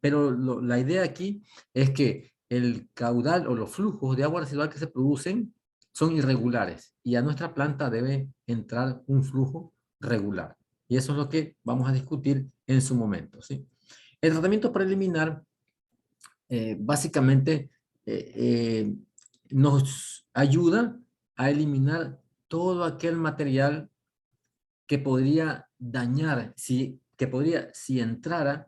[SPEAKER 1] Pero la idea aquí es que el caudal o los flujos de agua residual que se producen son irregulares y a nuestra planta debe entrar un flujo regular. Y eso es lo que vamos a discutir en su momento, ¿sí? El tratamiento preliminar básicamente nos ayuda a eliminar todo aquel material que podría dañar, si entrara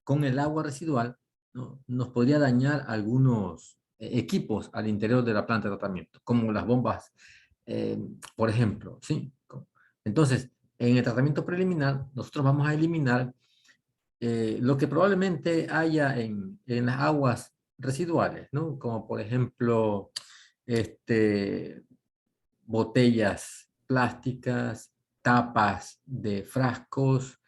[SPEAKER 1] con el agua residual, ¿no?, nos podría dañar algunos equipos al interior de la planta de tratamiento, como las bombas, por ejemplo, ¿sí? Entonces, en el tratamiento preliminar, nosotros vamos a eliminar lo que probablemente haya en las aguas residuales, ¿no? Como por ejemplo, botellas plásticas, tapas de frascos,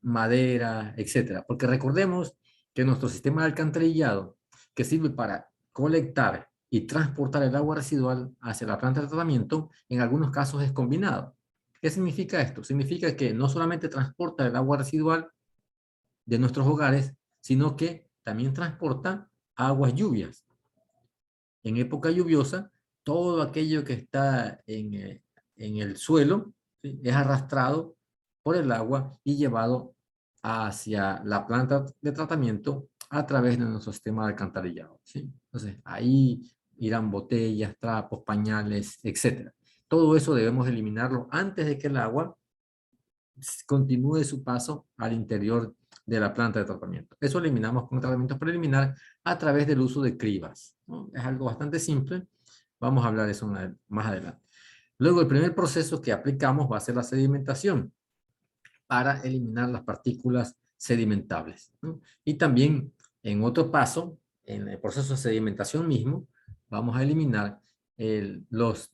[SPEAKER 1] madera, etcétera. Porque recordemos que nuestro sistema de alcantarillado, que sirve para colectar y transportar el agua residual hacia la planta de tratamiento, en algunos casos es combinado. ¿Qué significa esto? Significa que no solamente transporta el agua residual de nuestros hogares, sino que también transporta aguas lluvias. En época lluviosa, todo aquello que está en el suelo, ¿sí?, es arrastrado por el agua y llevado hacia la planta de tratamiento a través de nuestro sistema de alcantarillado, ¿sí? Entonces, ahí irán botellas, trapos, pañales, etc. Todo eso debemos eliminarlo antes de que el agua continúe su paso al interior de la planta de tratamiento. Eso eliminamos con tratamiento preliminar a través del uso de cribas, ¿no? Es algo bastante simple. Vamos a hablar de eso más adelante. Luego, el primer proceso que aplicamos va a ser la sedimentación para eliminar las partículas sedimentables, ¿no? Y también, en otro paso, en el proceso de sedimentación mismo, vamos a eliminar los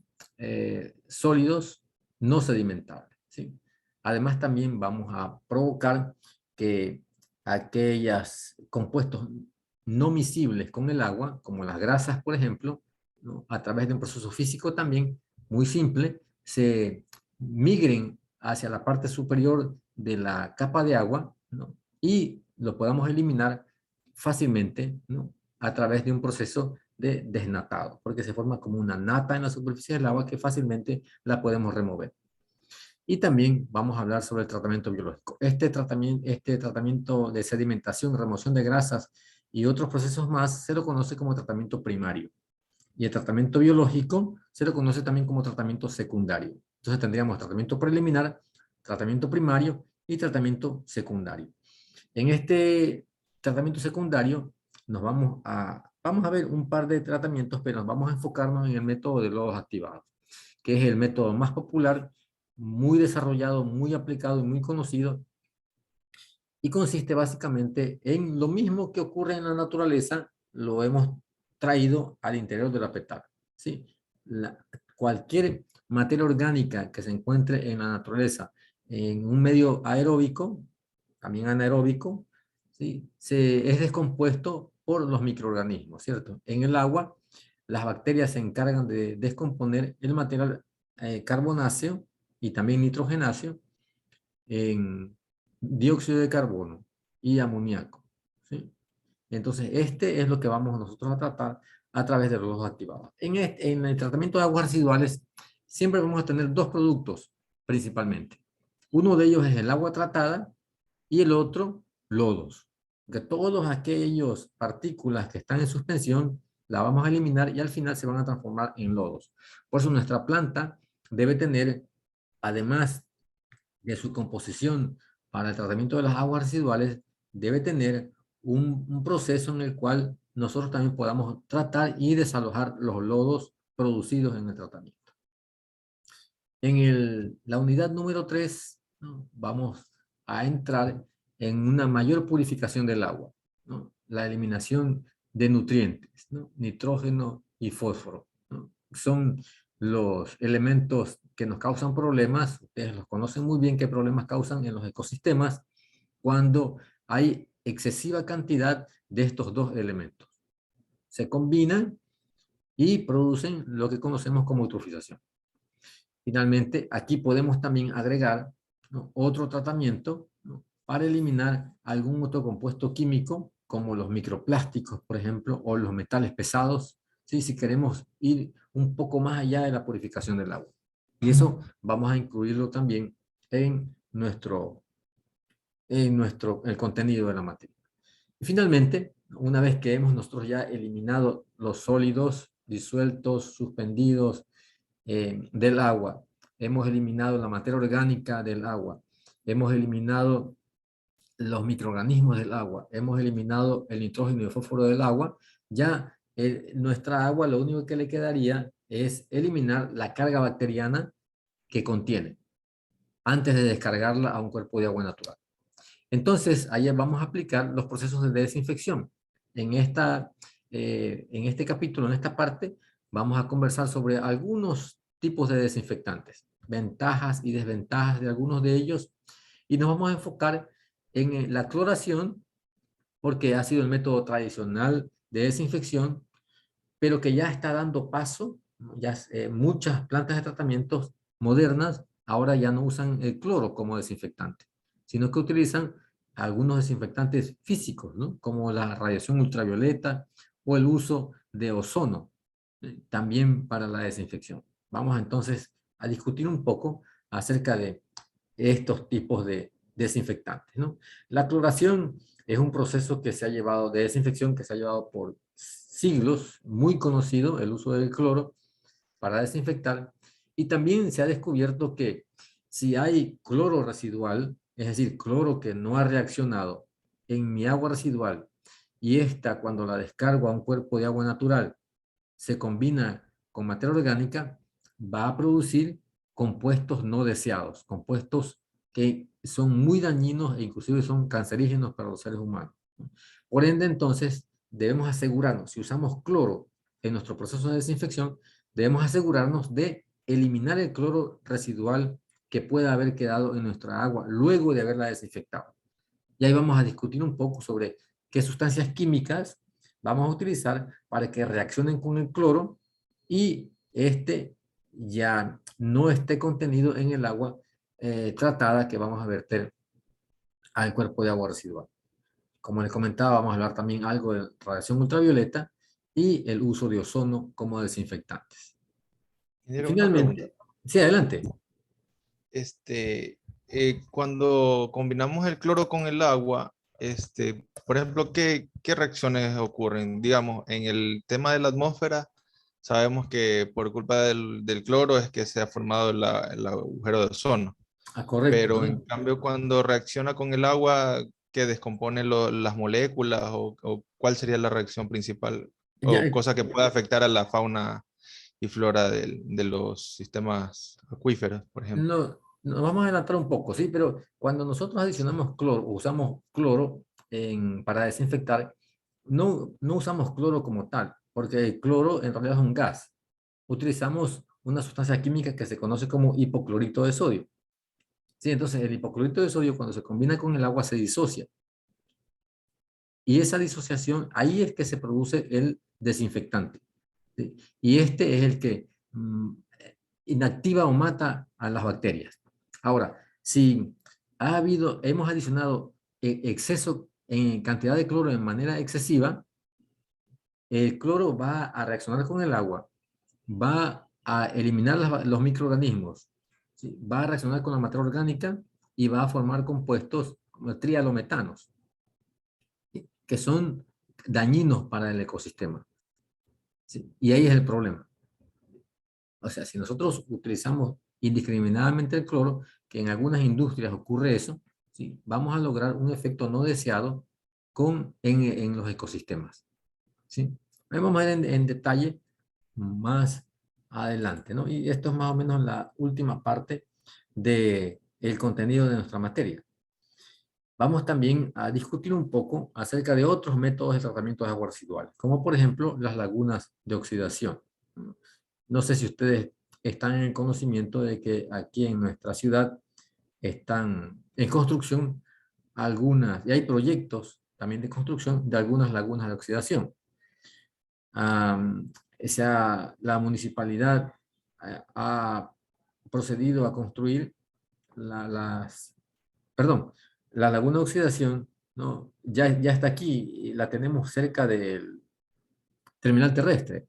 [SPEAKER 1] sólidos no sedimentables, ¿sí? Además, también vamos a provocar que aquellos compuestos no miscibles con el agua, como las grasas, por ejemplo, ¿no?, a través de un proceso físico también muy simple, se migren hacia la parte superior de la capa de agua, ¿no?, y lo podamos eliminar fácilmente, ¿no?, a través de un proceso de desnatado, porque se forma como una nata en la superficie del agua que fácilmente la podemos remover. Y también vamos a hablar sobre el tratamiento biológico. Este tratamiento de sedimentación, remoción de grasas y otros procesos más se lo conoce como tratamiento primario. Y el tratamiento biológico se lo conoce también como tratamiento secundario. Entonces tendríamos tratamiento preliminar, tratamiento primario y tratamiento secundario. En este tratamiento secundario vamos a ver un par de tratamientos, pero nos vamos a enfocarnos en el método de lodos activados, que es el método más popular, muy desarrollado, muy aplicado y muy conocido, y consiste básicamente en lo mismo que ocurre en la naturaleza, lo hemos traído al interior de la petar, ¿sí? Cualquier materia orgánica que se encuentre en la naturaleza, en un medio aeróbico, también anaeróbico, ¿sí? Es descompuesto por los microorganismos, ¿cierto? En el agua, las bacterias se encargan de descomponer el material carbonáceo y también nitrogenáceo en dióxido de carbono y amoníaco, ¿sí? Entonces, este es lo que vamos nosotros a tratar a través de los lodos activados. En el tratamiento de aguas residuales, siempre vamos a tener dos productos principalmente. Uno de ellos es el agua tratada y el otro, lodos. Que todos aquellos partículas que están en suspensión, la vamos a eliminar y al final se van a transformar en lodos. Por eso nuestra planta debe tener, además de su composición para el tratamiento de las aguas residuales, debe tener un proceso en el cual nosotros también podamos tratar y desalojar los lodos producidos en el tratamiento. En la unidad número 3, ¿no?, vamos a entrar en una mayor purificación del agua, ¿no?, la eliminación de nutrientes, ¿no?, nitrógeno y fósforo, ¿no? Son los elementos que nos causan problemas. Ustedes los conocen muy bien qué problemas causan en los ecosistemas cuando hay excesiva cantidad de estos dos elementos. Se combinan y producen lo que conocemos como eutrofización. Finalmente, aquí podemos también agregar, ¿no?, otro tratamiento, ¿no?, para eliminar algún otro compuesto químico, como los microplásticos, por ejemplo, o los metales pesados, ¿sí?, si queremos ir un poco más allá de la purificación del agua. Y eso vamos a incluirlo también en el contenido de la materia. Y finalmente, una vez que hemos nosotros ya eliminado los sólidos disueltos, suspendidos del agua, hemos eliminado la materia orgánica del agua, hemos eliminado los microorganismos del agua, hemos eliminado el nitrógeno y el fósforo del agua, ya nuestra agua lo único que le quedaría es eliminar la carga bacteriana que contiene antes de descargarla a un cuerpo de agua natural. Entonces, ahí vamos a aplicar los procesos de desinfección. En este capítulo, en esta parte, vamos a conversar sobre algunos tipos de desinfectantes, ventajas y desventajas de algunos de ellos, y nos vamos a enfocar en la cloración, porque ha sido el método tradicional de desinfección, pero que ya está dando paso, ya muchas plantas de tratamientos modernas ahora ya no usan el cloro como desinfectante, sino que utilizan algunos desinfectantes físicos, ¿no?, como la radiación ultravioleta o el uso de ozono, también para la desinfección. Vamos entonces a discutir un poco acerca de estos tipos de desinfectantes, ¿no? La cloración es un proceso que se ha llevado, de desinfección, que se ha llevado por siglos, muy conocido el uso del cloro para desinfectar, y también se ha descubierto que si hay cloro residual, es decir, cloro que no ha reaccionado en mi agua residual, y esta cuando la descargo a un cuerpo de agua natural se combina con materia orgánica, va a producir compuestos no deseados, compuestos que son muy dañinos e inclusive son cancerígenos para los seres humanos. Por ende, entonces, debemos asegurarnos, si usamos cloro en nuestro proceso de desinfección, debemos asegurarnos de eliminar el cloro residual que pueda haber quedado en nuestra agua luego de haberla desinfectado. Y ahí vamos a discutir un poco sobre qué sustancias químicas vamos a utilizar para que reaccionen con el cloro y este ya no esté contenido en el agua tratada que vamos a verter al cuerpo de agua residual. Como les comentaba, vamos a hablar también algo de radiación ultravioleta y el uso de ozono como desinfectantes.
[SPEAKER 10] Ingeniero, una
[SPEAKER 1] Finalmente,
[SPEAKER 10] pregunta.
[SPEAKER 1] sí, adelante.
[SPEAKER 10] Cuando combinamos el cloro con el agua, por ejemplo, ¿qué reacciones ocurren? Digamos, en el tema de la atmósfera, sabemos que por culpa del cloro es que se ha formado el agujero de ozono.
[SPEAKER 1] Correcto.
[SPEAKER 10] Pero en cambio, cuando reacciona con el agua, ¿que descompone las moléculas o cuál sería la reacción principal? O cosa que pueda afectar a la fauna y flora de los sistemas acuíferos, por ejemplo.
[SPEAKER 1] No, nos vamos a adelantar un poco, sí, pero cuando nosotros adicionamos cloro, usamos cloro para desinfectar, no usamos cloro como tal, porque el cloro en realidad es un gas. Utilizamos una sustancia química que se conoce como hipoclorito de sodio. Sí, entonces el hipoclorito de sodio cuando se combina con el agua se disocia. Y esa disociación, ahí es que se produce el desinfectante. ¿Sí? Y este es el que inactiva o mata a las bacterias. Ahora, si hemos adicionado exceso en cantidad de cloro en manera excesiva, el cloro va a reaccionar con el agua, va a eliminar los microorganismos, ¿sí? Va a reaccionar con la materia orgánica y va a formar compuestos como trialometanos, ¿sí? Que son dañinos para el ecosistema. ¿Sí? Y ahí es el problema. O sea, si nosotros utilizamos indiscriminadamente el cloro, que en algunas industrias ocurre eso, ¿sí? Vamos a lograr un efecto no deseado en los ecosistemas. ¿Sí? Vamos a ver en detalle más adelante, ¿no? Y esto es más o menos la última parte del contenido de nuestra materia. Vamos también a discutir un poco acerca de otros métodos de tratamiento de aguas residuales, como por ejemplo las lagunas de oxidación. No sé si ustedes están en el conocimiento de que aquí en nuestra ciudad están en construcción algunas, y hay proyectos también de construcción de algunas lagunas de oxidación. La municipalidad ha procedido a construir la laguna de oxidación, ¿no? Ya está aquí, y la tenemos cerca del terminal terrestre.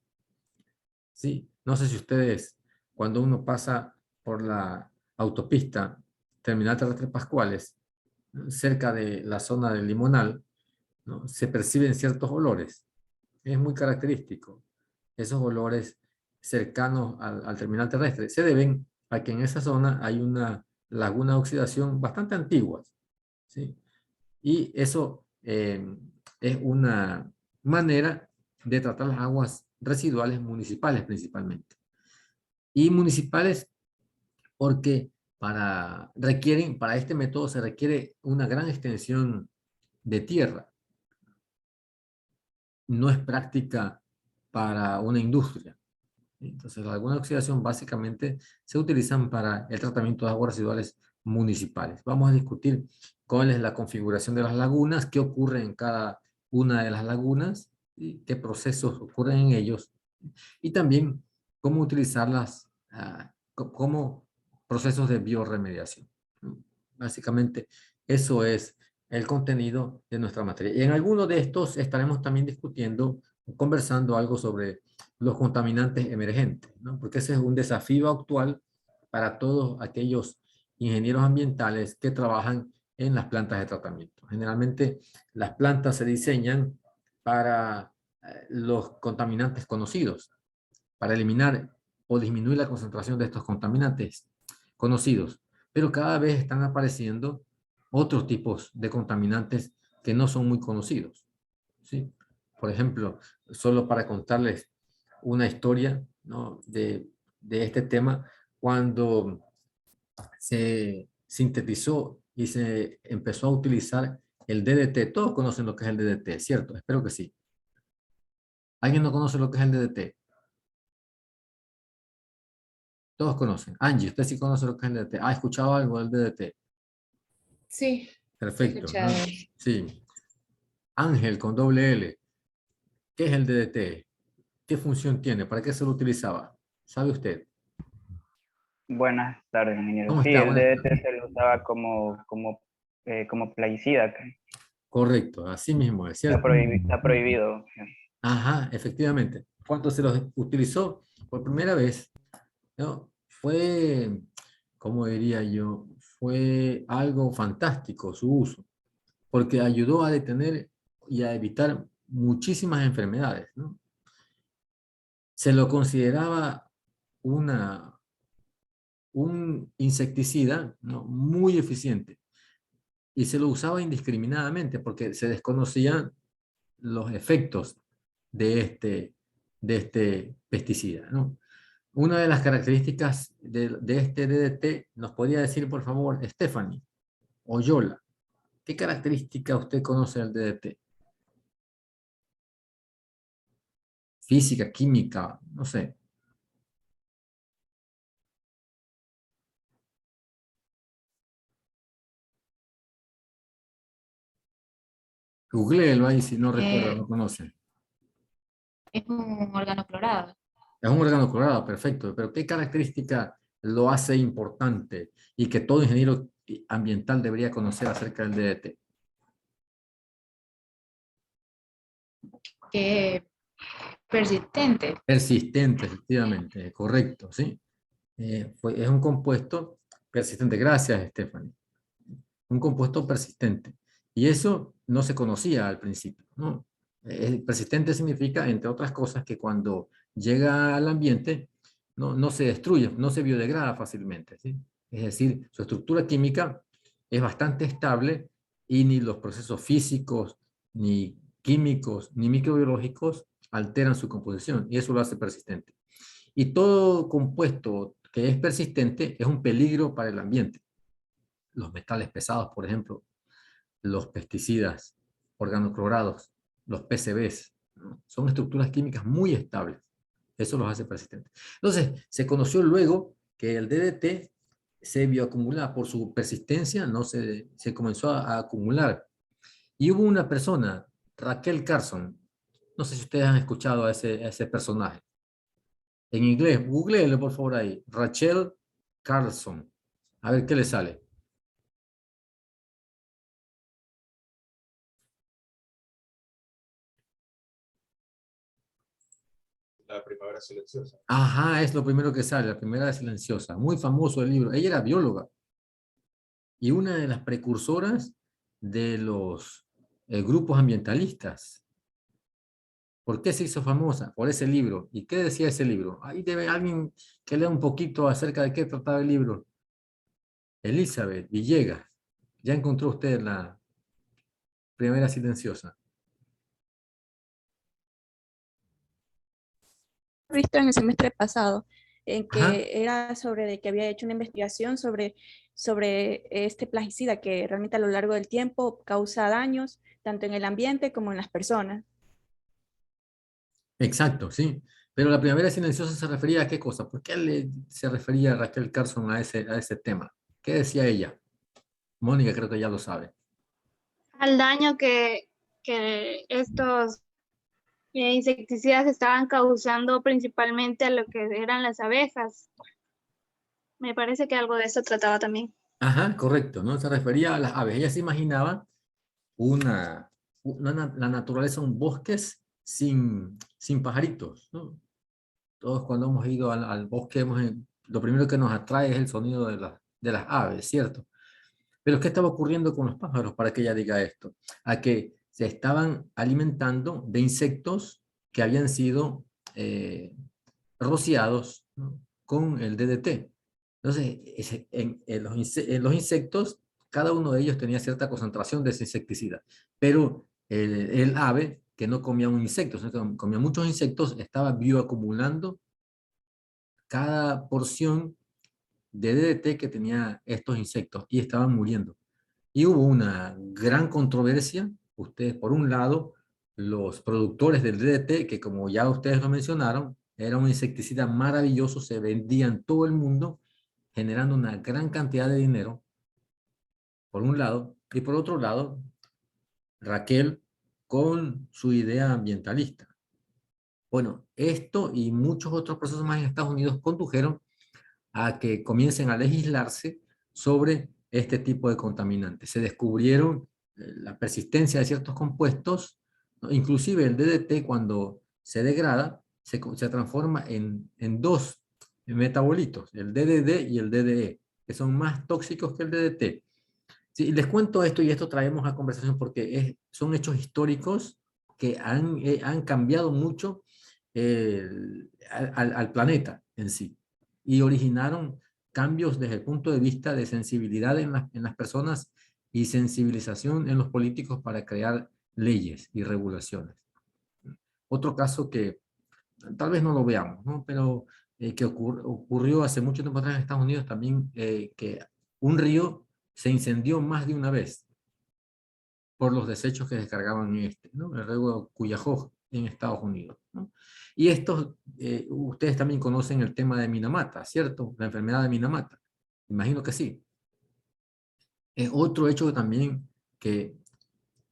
[SPEAKER 1] Sí, no sé si ustedes, cuando uno pasa por la autopista Terminal Terrestre Pascuales, ¿no? Cerca de la zona del Limonal, ¿no? Se perciben ciertos olores. Es muy característico. Esos olores cercanos al terminal terrestre se deben a que en esa zona hay una laguna de oxidación bastante antigua, ¿sí? Y eso es una manera de tratar las aguas residuales municipales principalmente. Y municipales porque para este método se requiere una gran extensión de tierra. No es práctica para una industria. Entonces, la laguna de oxidación básicamente se utilizan para el tratamiento de aguas residuales municipales. Vamos a discutir cuál es la configuración de las lagunas, qué ocurre en cada una de las lagunas, y qué procesos ocurren en ellos, y también cómo utilizarlas como procesos de biorremediación. Básicamente, eso es el contenido de nuestra materia. Y en alguno de estos estaremos también discutiendo, conversando algo sobre los contaminantes emergentes, ¿no? Porque ese es un desafío actual para todos aquellos ingenieros ambientales que trabajan en las plantas de tratamiento. Generalmente las plantas se diseñan para los contaminantes conocidos, para eliminar o disminuir la concentración de estos contaminantes conocidos, pero cada vez están apareciendo otros tipos de contaminantes que no son muy conocidos, ¿sí? Por ejemplo, solo para contarles una historia, ¿no? de este tema, cuando se sintetizó y se empezó a utilizar el DDT. Todos conocen lo que es el DDT, ¿cierto? Espero que sí. ¿Alguien no conoce lo que es el DDT? Todos conocen. Angie, usted sí conoce lo que es el DDT. ¿Ha escuchado algo del DDT?
[SPEAKER 7] Sí.
[SPEAKER 1] Perfecto, ¿no?
[SPEAKER 8] Escuchado.
[SPEAKER 1] Sí. Ángel con doble L. ¿Qué es el DDT? ¿Qué función tiene? ¿Para qué se lo utilizaba? ¿Sabe usted?
[SPEAKER 12] Buenas tardes, ingeniero.
[SPEAKER 1] ¿Cómo
[SPEAKER 12] Sí,
[SPEAKER 1] está?
[SPEAKER 12] el
[SPEAKER 1] Buenas
[SPEAKER 12] DDT
[SPEAKER 1] tardes.
[SPEAKER 12] se lo usaba como plaguicida.
[SPEAKER 1] Correcto, así mismo es,
[SPEAKER 12] Está
[SPEAKER 1] ¿cierto?
[SPEAKER 12] está prohibido.
[SPEAKER 1] Ajá, efectivamente. Cuando se los utilizó por primera vez, ¿no? Fue, ¿cómo diría yo? Fue algo fantástico su uso, porque ayudó a detener y a evitar muchísimas enfermedades, ¿no? Se lo consideraba una, un insecticida, ¿no? Muy eficiente y se lo usaba indiscriminadamente porque se desconocían los efectos de este pesticida, ¿no? Una de las características de este DDT, ¿nos podría decir, por favor, Stephanie o Yola? ¿Qué característica usted conoce del DDT? Física, química, no sé. Googleelo ahí si no recuerda, no conoce.
[SPEAKER 5] Es un órgano clorado.
[SPEAKER 1] Es un órgano colorado, perfecto, pero ¿qué característica lo hace importante y que todo ingeniero ambiental debería conocer acerca del DDT?
[SPEAKER 5] Persistente.
[SPEAKER 1] Persistente, efectivamente, correcto, ¿sí? Es un compuesto persistente. Gracias, Stephanie. Un compuesto persistente. Y eso no se conocía al principio, ¿no? Persistente significa, entre otras cosas, que cuando llega al ambiente no se destruye, no se biodegrada fácilmente, ¿sí? Es decir, su estructura química es bastante estable y ni los procesos físicos, ni químicos, ni microbiológicos alteran su composición y eso lo hace persistente. Y todo compuesto que es persistente es un peligro para el ambiente. Los metales pesados, por ejemplo, los pesticidas, organoclorados, los PCBs, ¿no? Son estructuras químicas muy estables. Eso los hace persistentes. Entonces, se conoció luego que el DDT se bioacumulaba por su persistencia, no se comenzó a acumular. Y hubo una persona, Raquel Carson, no sé si ustedes han escuchado a ese personaje. En inglés, googleelo por favor ahí, Rachel Carlson. A ver qué le sale.
[SPEAKER 10] La primavera silenciosa.
[SPEAKER 1] Ajá, es lo primero que sale, la primera silenciosa. Muy famoso el libro. Ella era bióloga y una de las precursoras de los grupos ambientalistas. ¿Por qué se hizo famosa? Por ese libro. ¿Y qué decía ese libro? Ahí debe alguien que lea un poquito acerca de qué trataba el libro. Elizabeth Villegas. Ya encontró usted la primera silenciosa.
[SPEAKER 7] Visto en el semestre pasado, en
[SPEAKER 1] Ajá.
[SPEAKER 7] que era sobre de que había hecho una investigación sobre este plaguicida que realmente a lo largo del tiempo causa daños tanto en el ambiente como en las personas.
[SPEAKER 1] Exacto, sí. Pero la primavera silenciosa se refería a qué cosa? ¿Por qué se refería Raquel Carson a ese tema? ¿Qué decía ella? Mónica creo que ya lo sabe.
[SPEAKER 13] Al daño que estos insecticidas estaban causando principalmente a lo que eran las abejas. Me parece que algo de eso trataba también.
[SPEAKER 1] Ajá, correcto, ¿no? Se refería a las aves. Ella se imaginaba la naturaleza, un bosques sin pajaritos, ¿no? Todos cuando hemos ido al bosque, lo primero que nos atrae es el sonido de las aves, ¿cierto? Pero ¿qué estaba ocurriendo con los pájaros para que ella diga esto? A que se estaban alimentando de insectos que habían sido rociados, ¿no? Con el DDT. Entonces, en los insectos, cada uno de ellos tenía cierta concentración de ese insecticida, pero el ave, que no comía un insecto, sino que comía muchos insectos, estaba bioacumulando cada porción de DDT que tenía estos insectos y estaban muriendo. Y hubo una gran controversia. Ustedes, por un lado, los productores del DDT, que como ya ustedes lo mencionaron, era un insecticida maravilloso, se vendía en todo el mundo, generando una gran cantidad de dinero, por un lado, y por otro lado, Raquel con su idea ambientalista. Bueno, esto y muchos otros procesos más en Estados Unidos condujeron a que comiencen a legislarse sobre este tipo de contaminantes. Se descubrieron la persistencia de ciertos compuestos ¿no? Inclusive el DDT cuando se degrada, se transforma en dos metabolitos, el DDD y el DDE, que son más tóxicos que el DDT. Sí, les cuento esto y esto traemos a conversación porque son hechos históricos que han cambiado mucho al planeta en sí y originaron cambios desde el punto de vista de sensibilidad en las personas y sensibilización en los políticos para crear leyes y regulaciones. Otro caso que tal vez no lo veamos, ¿no? Pero que ocurrió hace mucho tiempo atrás en Estados Unidos también, que un río se incendió más de una vez por los desechos que descargaban en ¿no? El río Cuyahoga en Estados Unidos, ¿no? Y estos, ustedes también conocen el tema de Minamata, ¿cierto? La enfermedad de Minamata. Imagino que sí. Es otro hecho también que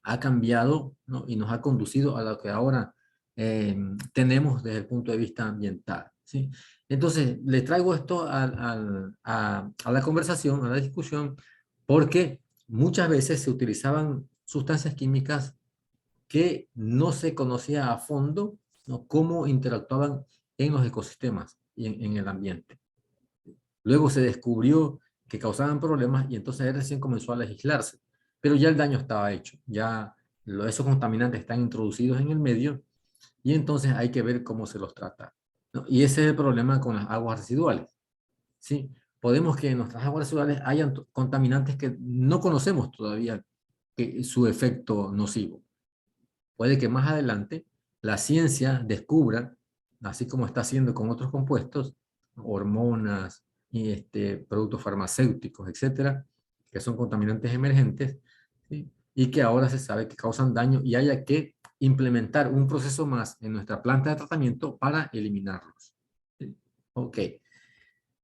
[SPEAKER 1] ha cambiado, ¿no? Y nos ha conducido a lo que ahora tenemos desde el punto de vista ambiental, ¿sí? Entonces, le traigo esto a la conversación, a la discusión, porque muchas veces se utilizaban sustancias químicas que no se conocía a fondo, ¿no? Cómo interactuaban en los ecosistemas y en el ambiente. Luego se descubrió que causaban problemas y entonces recién comenzó a legislarse. Pero ya el daño estaba hecho, ya esos contaminantes están introducidos en el medio y entonces hay que ver cómo se los trata, ¿no? Y ese es el problema con las aguas residuales, ¿sí? Podemos que en nuestras aguas residuales hayan contaminantes que no conocemos todavía su efecto nocivo. Puede que más adelante la ciencia descubra, así como está haciendo con otros compuestos, hormonas, y productos farmacéuticos, etcétera, que son contaminantes emergentes, ¿sí? Y que ahora se sabe que causan daño y haya que implementar un proceso más en nuestra planta de tratamiento para eliminarlos. ¿Sí? Ok.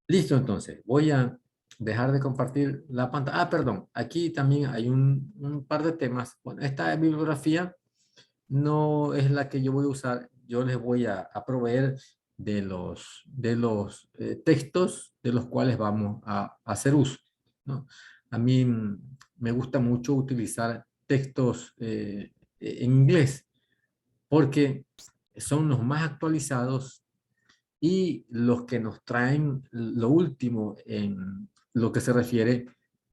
[SPEAKER 1] Listo, entonces. Voy a dejar de compartir la pantalla. Ah, perdón. Aquí también hay un par de temas. Bueno, esta bibliografía no es la que yo voy a usar. Yo les voy a proveer de los textos de los cuales vamos a hacer uso, ¿no? A mí me gusta mucho utilizar textos en inglés porque son los más actualizados y los que nos traen lo último en lo que se refiere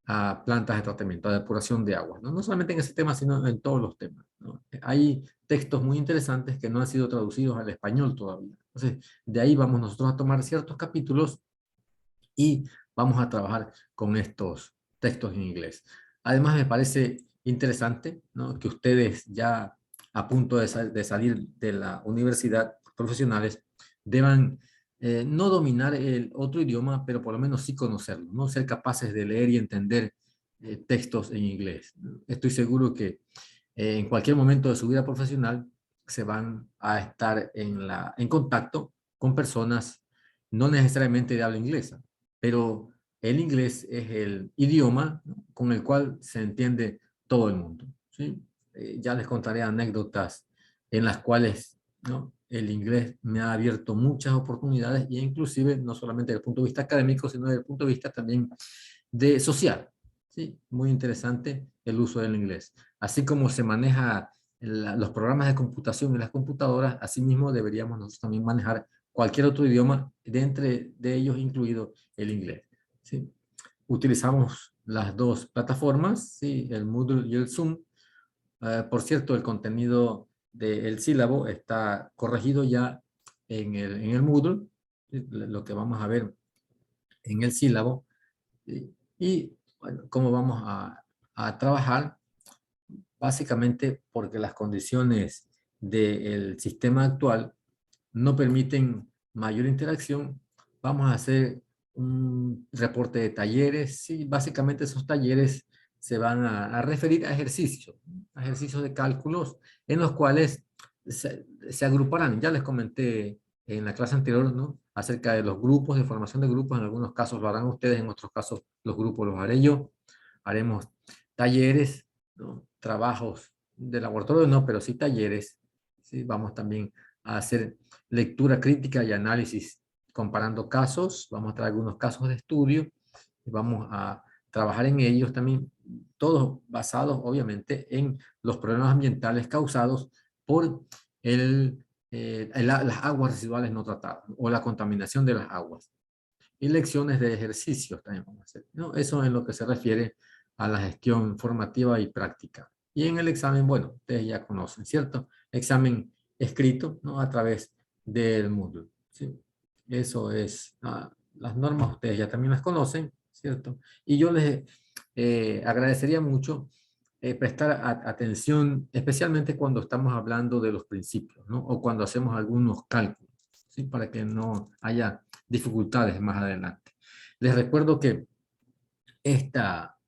[SPEAKER 1] a plantas de tratamiento, a depuración de agua, ¿no? No solamente en ese tema, sino en todos los temas, ¿no? Hay textos muy interesantes que no han sido traducidos al español todavía. Entonces, de ahí vamos nosotros a tomar ciertos capítulos y vamos a trabajar con estos textos en inglés. Además, me parece interesante, ¿no? Que ustedes ya a punto de salir de la universidad, profesionales, deban no dominar el otro idioma, pero por lo menos sí conocerlo, ¿no? Ser capaces de leer y entender textos en inglés. Estoy seguro que en cualquier momento de su vida profesional se van a estar en contacto con personas no necesariamente de habla inglesa, pero el inglés es el idioma, ¿no? Con el cual se entiende todo el mundo, ¿sí? Ya les contaré anécdotas en las cuales, ¿no? El inglés me ha abierto muchas oportunidades y inclusive no solamente desde el punto de vista académico, sino desde el punto de vista también de social, ¿sí? Muy interesante el uso del inglés. Así como se maneja los programas de computación en las computadoras, asimismo deberíamos nosotros también manejar cualquier otro idioma, de ellos incluido el inglés, ¿sí? Utilizamos las dos plataformas, ¿sí? El Moodle y el Zoom. Por cierto, el contenido del sílabo está corregido ya en el Moodle, ¿sí? Lo que vamos a ver en el sílabo. ¿Sí? Y bueno, cómo vamos a trabajar, básicamente porque las condiciones del sistema actual no permiten mayor interacción. Vamos a hacer un reporte de talleres. Sí, básicamente esos talleres se van a referir a ejercicios de cálculos en los cuales se agruparán. Ya les comenté en la clase anterior, ¿no? Acerca de los grupos, de formación de grupos. En algunos casos lo harán ustedes, en otros casos los grupos los haré yo. Haremos talleres, ¿no? Trabajos de laboratorio, no, pero sí talleres. ¿Sí? Vamos también a hacer lectura crítica y análisis comparando casos. Vamos a traer algunos casos de estudio y vamos a trabajar en ellos también, todos basados obviamente en los problemas ambientales causados por las aguas residuales no tratadas o la contaminación de las aguas. Y lecciones de ejercicios también vamos a hacer, ¿no? Eso en lo que se refiere a la gestión formativa y práctica. Y en el examen, bueno, ustedes ya conocen, ¿cierto? Examen escrito, ¿no? A través del Moodle, ¿sí? Eso es, las normas ustedes ya también las conocen, ¿cierto? Y yo les agradecería mucho prestar atención, especialmente cuando estamos hablando de los principios, ¿no? O cuando hacemos algunos cálculos, ¿sí? Para que no haya dificultades más adelante. Les recuerdo que esta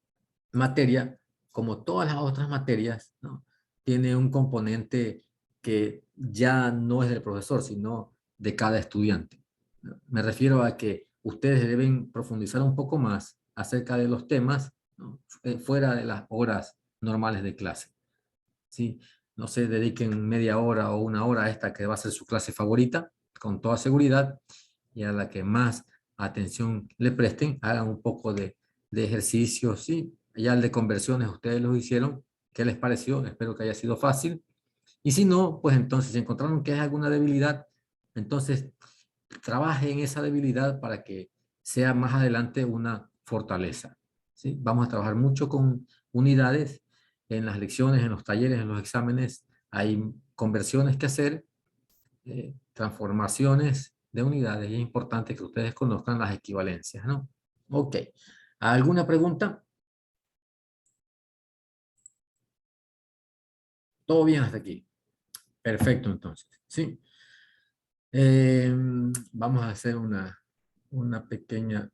[SPEAKER 1] materia, como todas las otras materias, ¿no? Tiene un componente que ya no es del profesor, sino de cada estudiante, ¿no? Me refiero a que ustedes deben profundizar un poco más acerca de los temas, ¿no? Fuera de las horas normales de clase, ¿sí? No se dediquen media hora o una hora a esta que va a ser su clase favorita, con toda seguridad, y a la que más atención le presten, hagan un poco de ejercicio, ¿sí? Ya el de conversiones ustedes lo hicieron, ¿qué les pareció? Espero que haya sido fácil. Y si no, pues entonces si encontraron que hay alguna debilidad, entonces trabaje en esa debilidad para que sea más adelante una fortaleza, ¿sí? Vamos a trabajar mucho con unidades en las lecciones, en los talleres, en los exámenes. Hay conversiones que hacer, transformaciones de unidades, y es importante que ustedes conozcan las equivalencias, ¿no? Ok. ¿Alguna pregunta? ¿Todo bien hasta aquí? Perfecto, entonces. Sí. Vamos a hacer una pequeña...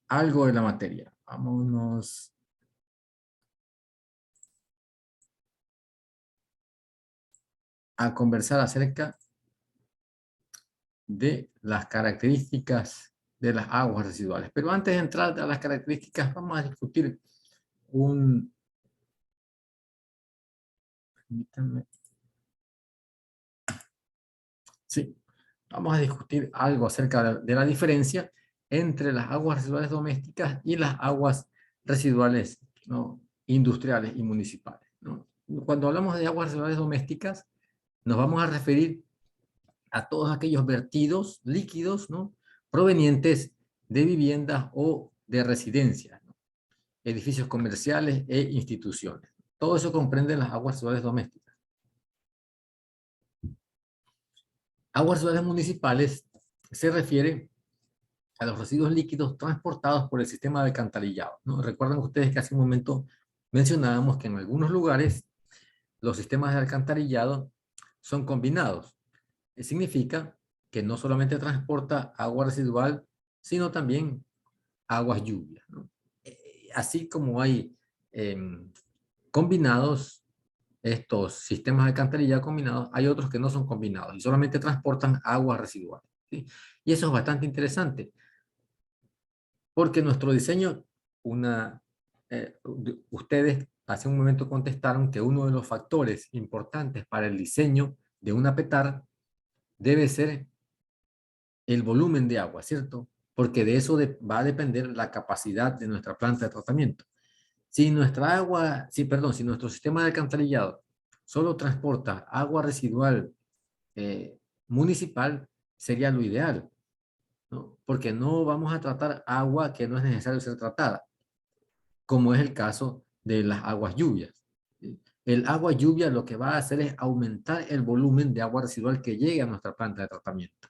[SPEAKER 1] algo de la materia. Vámonos... a conversar acerca de las características de las aguas residuales. Pero antes de entrar a las características, vamos a discutir permítanme. Sí, vamos a discutir algo acerca de la diferencia entre las aguas residuales domésticas y las aguas residuales, ¿no? Industriales y municipales, ¿no? Cuando hablamos de aguas residuales domésticas, nos vamos a referir a todos aquellos vertidos líquidos, ¿no? Provenientes de viviendas o de residencias, ¿no? Edificios comerciales e instituciones. Todo eso comprende las aguas residuales domésticas. Aguas residuales municipales se refiere a los residuos líquidos transportados por el sistema de alcantarillado, ¿no? Recuerdan ustedes que hace un momento mencionábamos que en algunos lugares los sistemas de alcantarillado son combinados. Significa que no solamente transporta agua residual, sino también aguas lluvias, ¿no? Así como hay combinados, estos sistemas de alcantarillado combinados, hay otros que no son combinados y solamente transportan aguas residuales, ¿sí? Y eso es bastante interesante, porque nuestro diseño, ustedes hace un momento contestaron que uno de los factores importantes para el diseño de una petar debe ser el volumen de agua, ¿cierto? Porque de eso va a depender la capacidad de nuestra planta de tratamiento. Si si nuestro sistema de alcantarillado solo transporta agua residual municipal, sería lo ideal, ¿no? Porque no vamos a tratar agua que no es necesario ser tratada, como es el caso de las aguas lluvias. El agua lluvia lo que va a hacer es aumentar el volumen de agua residual que llegue a nuestra planta de tratamiento.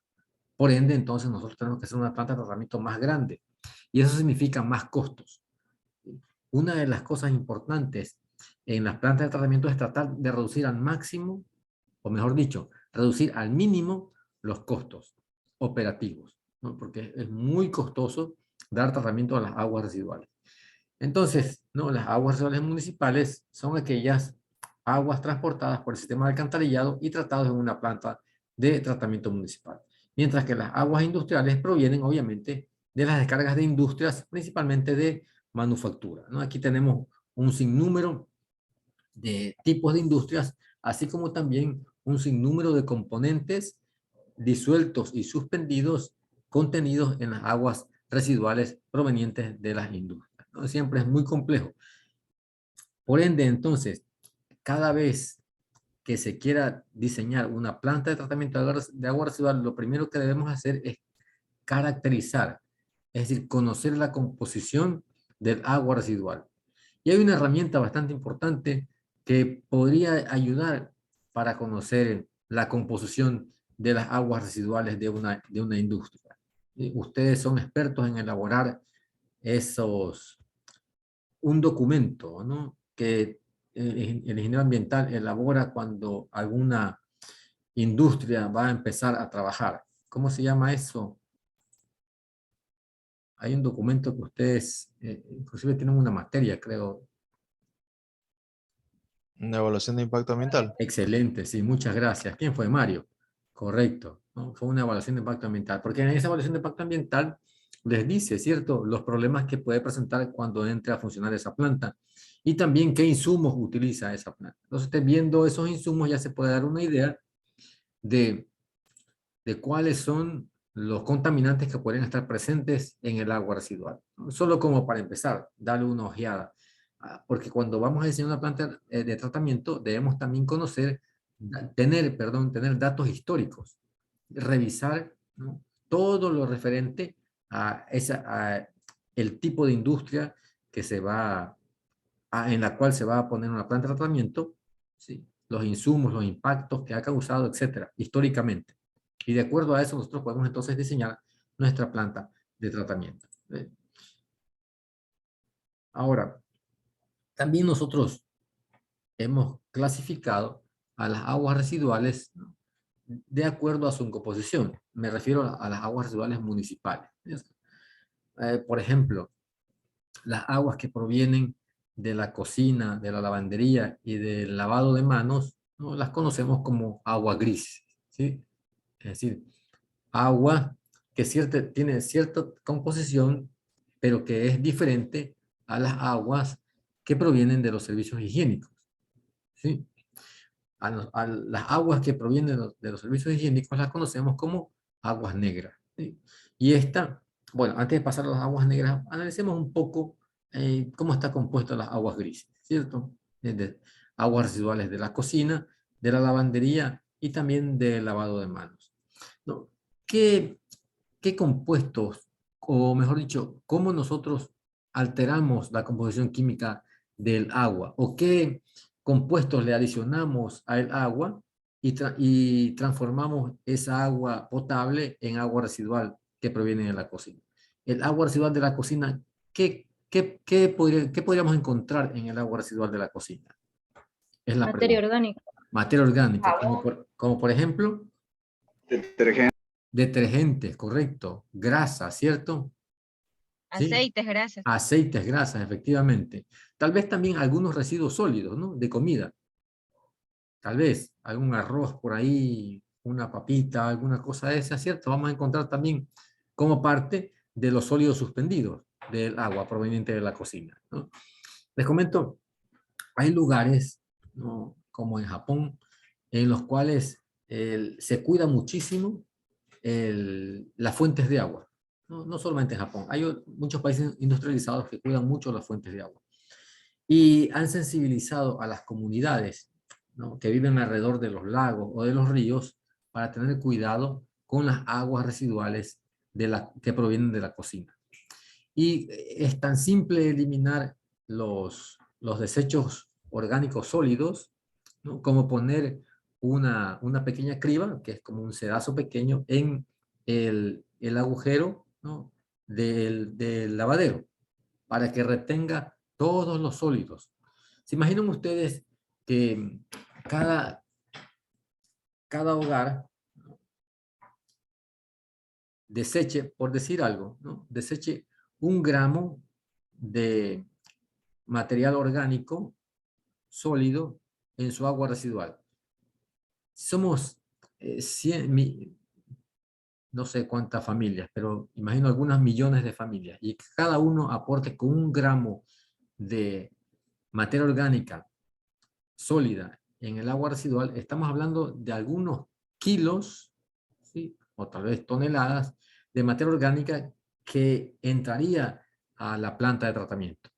[SPEAKER 1] Por ende, entonces nosotros tenemos que hacer una planta de tratamiento más grande. Y eso significa más costos. Una de las cosas importantes en las plantas de tratamiento es tratar de reducir al máximo, o mejor dicho, reducir al mínimo los costos operativos, ¿no? Porque es muy costoso dar tratamiento a las aguas residuales. Entonces, ¿no? Las aguas residuales municipales son aquellas aguas transportadas por el sistema de alcantarillado y tratadas en una planta de tratamiento municipal. Mientras que las aguas industriales provienen, obviamente, de las descargas de industrias, principalmente de manufactura, ¿no? Aquí tenemos un sinnúmero de tipos de industrias, así como también un sinnúmero de componentes disueltos y suspendidos contenidos en las aguas residuales provenientes de las industrias, ¿no? Siempre es muy complejo. Por ende, entonces, cada vez que se quiera diseñar una planta de tratamiento de agua residual, lo primero que debemos hacer es caracterizar, es decir, conocer la composición del agua residual. Y hay una herramienta bastante importante que podría ayudar para conocer la composición de las aguas residuales de una industria. Ustedes son expertos en elaborar un documento, ¿no? Que el ingeniero ambiental elabora cuando alguna industria va a empezar a trabajar. ¿Cómo se llama eso? Hay un documento que ustedes, inclusive tienen una materia, creo.
[SPEAKER 10] Una evaluación de impacto ambiental.
[SPEAKER 1] Excelente, sí, muchas gracias. ¿Quién fue? Mario. Correcto, ¿no? Fue una evaluación de impacto ambiental, porque en esa evaluación de impacto ambiental les dice, ¿cierto?, los problemas que puede presentar cuando entre a funcionar esa planta y también qué insumos utiliza esa planta. Entonces, usted viendo esos insumos ya se puede dar una idea de cuáles son los contaminantes que pueden estar presentes en el agua residual, ¿no? Solo como para empezar, darle una ojeada. Porque cuando vamos a diseñar una planta de tratamiento, debemos también tener datos históricos, revisar, ¿no?, todo lo referente a el tipo de industria que en la cual se va a poner una planta de tratamiento, ¿sí?, los insumos, los impactos que ha causado, etcétera, históricamente. Y de acuerdo a eso, nosotros podemos entonces diseñar nuestra planta de tratamiento. Ahora, también nosotros hemos clasificado a las aguas residuales, ¿no?, de acuerdo a su composición. Me refiero a las aguas residuales municipales. Por ejemplo, las aguas que provienen de la cocina, de la lavandería y del lavado de manos, ¿no?, las conocemos como agua gris, ¿sí? Es decir, agua que tiene cierta composición, pero que es diferente a las aguas que provienen de los servicios higiénicos, ¿sí? A las aguas que provienen de los servicios higiénicos las conocemos como aguas negras, ¿sí? Y bueno, antes de pasar a las aguas negras, analicemos un poco cómo está compuesto las aguas grises, ¿cierto? Aguas residuales de la cocina, de la lavandería y también del lavado de manos, ¿no? ¿Qué compuestos, o mejor dicho, cómo nosotros alteramos la composición química del agua? ¿O qué compuestos le adicionamos al agua y transformamos esa agua potable en agua residual que proviene de la cocina? El agua residual de la cocina, ¿qué podríamos encontrar en el agua residual de la cocina? Es la
[SPEAKER 2] Materia
[SPEAKER 1] pregunta.
[SPEAKER 2] orgánica.
[SPEAKER 1] Materia orgánica, como por ejemplo... Detergentes, correcto. Grasa, ¿cierto? ¿Sí?
[SPEAKER 14] Aceites, grasas.
[SPEAKER 1] Aceites, grasas, efectivamente. Tal vez también algunos residuos sólidos, ¿no?, de comida. Tal vez algún arroz por ahí, una papita, alguna cosa de esa, ¿cierto? Vamos a encontrar también como parte de los sólidos suspendidos del agua proveniente de la cocina, ¿no? Les comento, hay lugares, ¿no?, como en Japón, en los cuales se cuida muchísimo las fuentes de agua. No solamente en Japón, hay muchos países industrializados que cuidan mucho las fuentes de agua. Y han sensibilizado a las comunidades, ¿no?, que viven alrededor de los lagos o de los ríos para tener cuidado con las aguas residuales que provienen de la cocina. Y es tan simple eliminar los desechos orgánicos sólidos, ¿no?, como poner una pequeña criba, que es como un sedazo pequeño, en el agujero, ¿no?, del lavadero, para que retenga todos los sólidos. ¿Se imaginan ustedes que cada hogar, ¿no?, deseche, por decir algo, ¿no?, deseche 1 gramo de material orgánico sólido en su agua residual? Somos 100, no sé cuántas familias, pero imagino algunas millones de familias, y que cada uno aporte con 1 gramo de materia orgánica sólida en el agua residual. Estamos hablando de algunos kilos, ¿sí?, o tal vez toneladas de materia orgánica que entraría a la planta de tratamiento.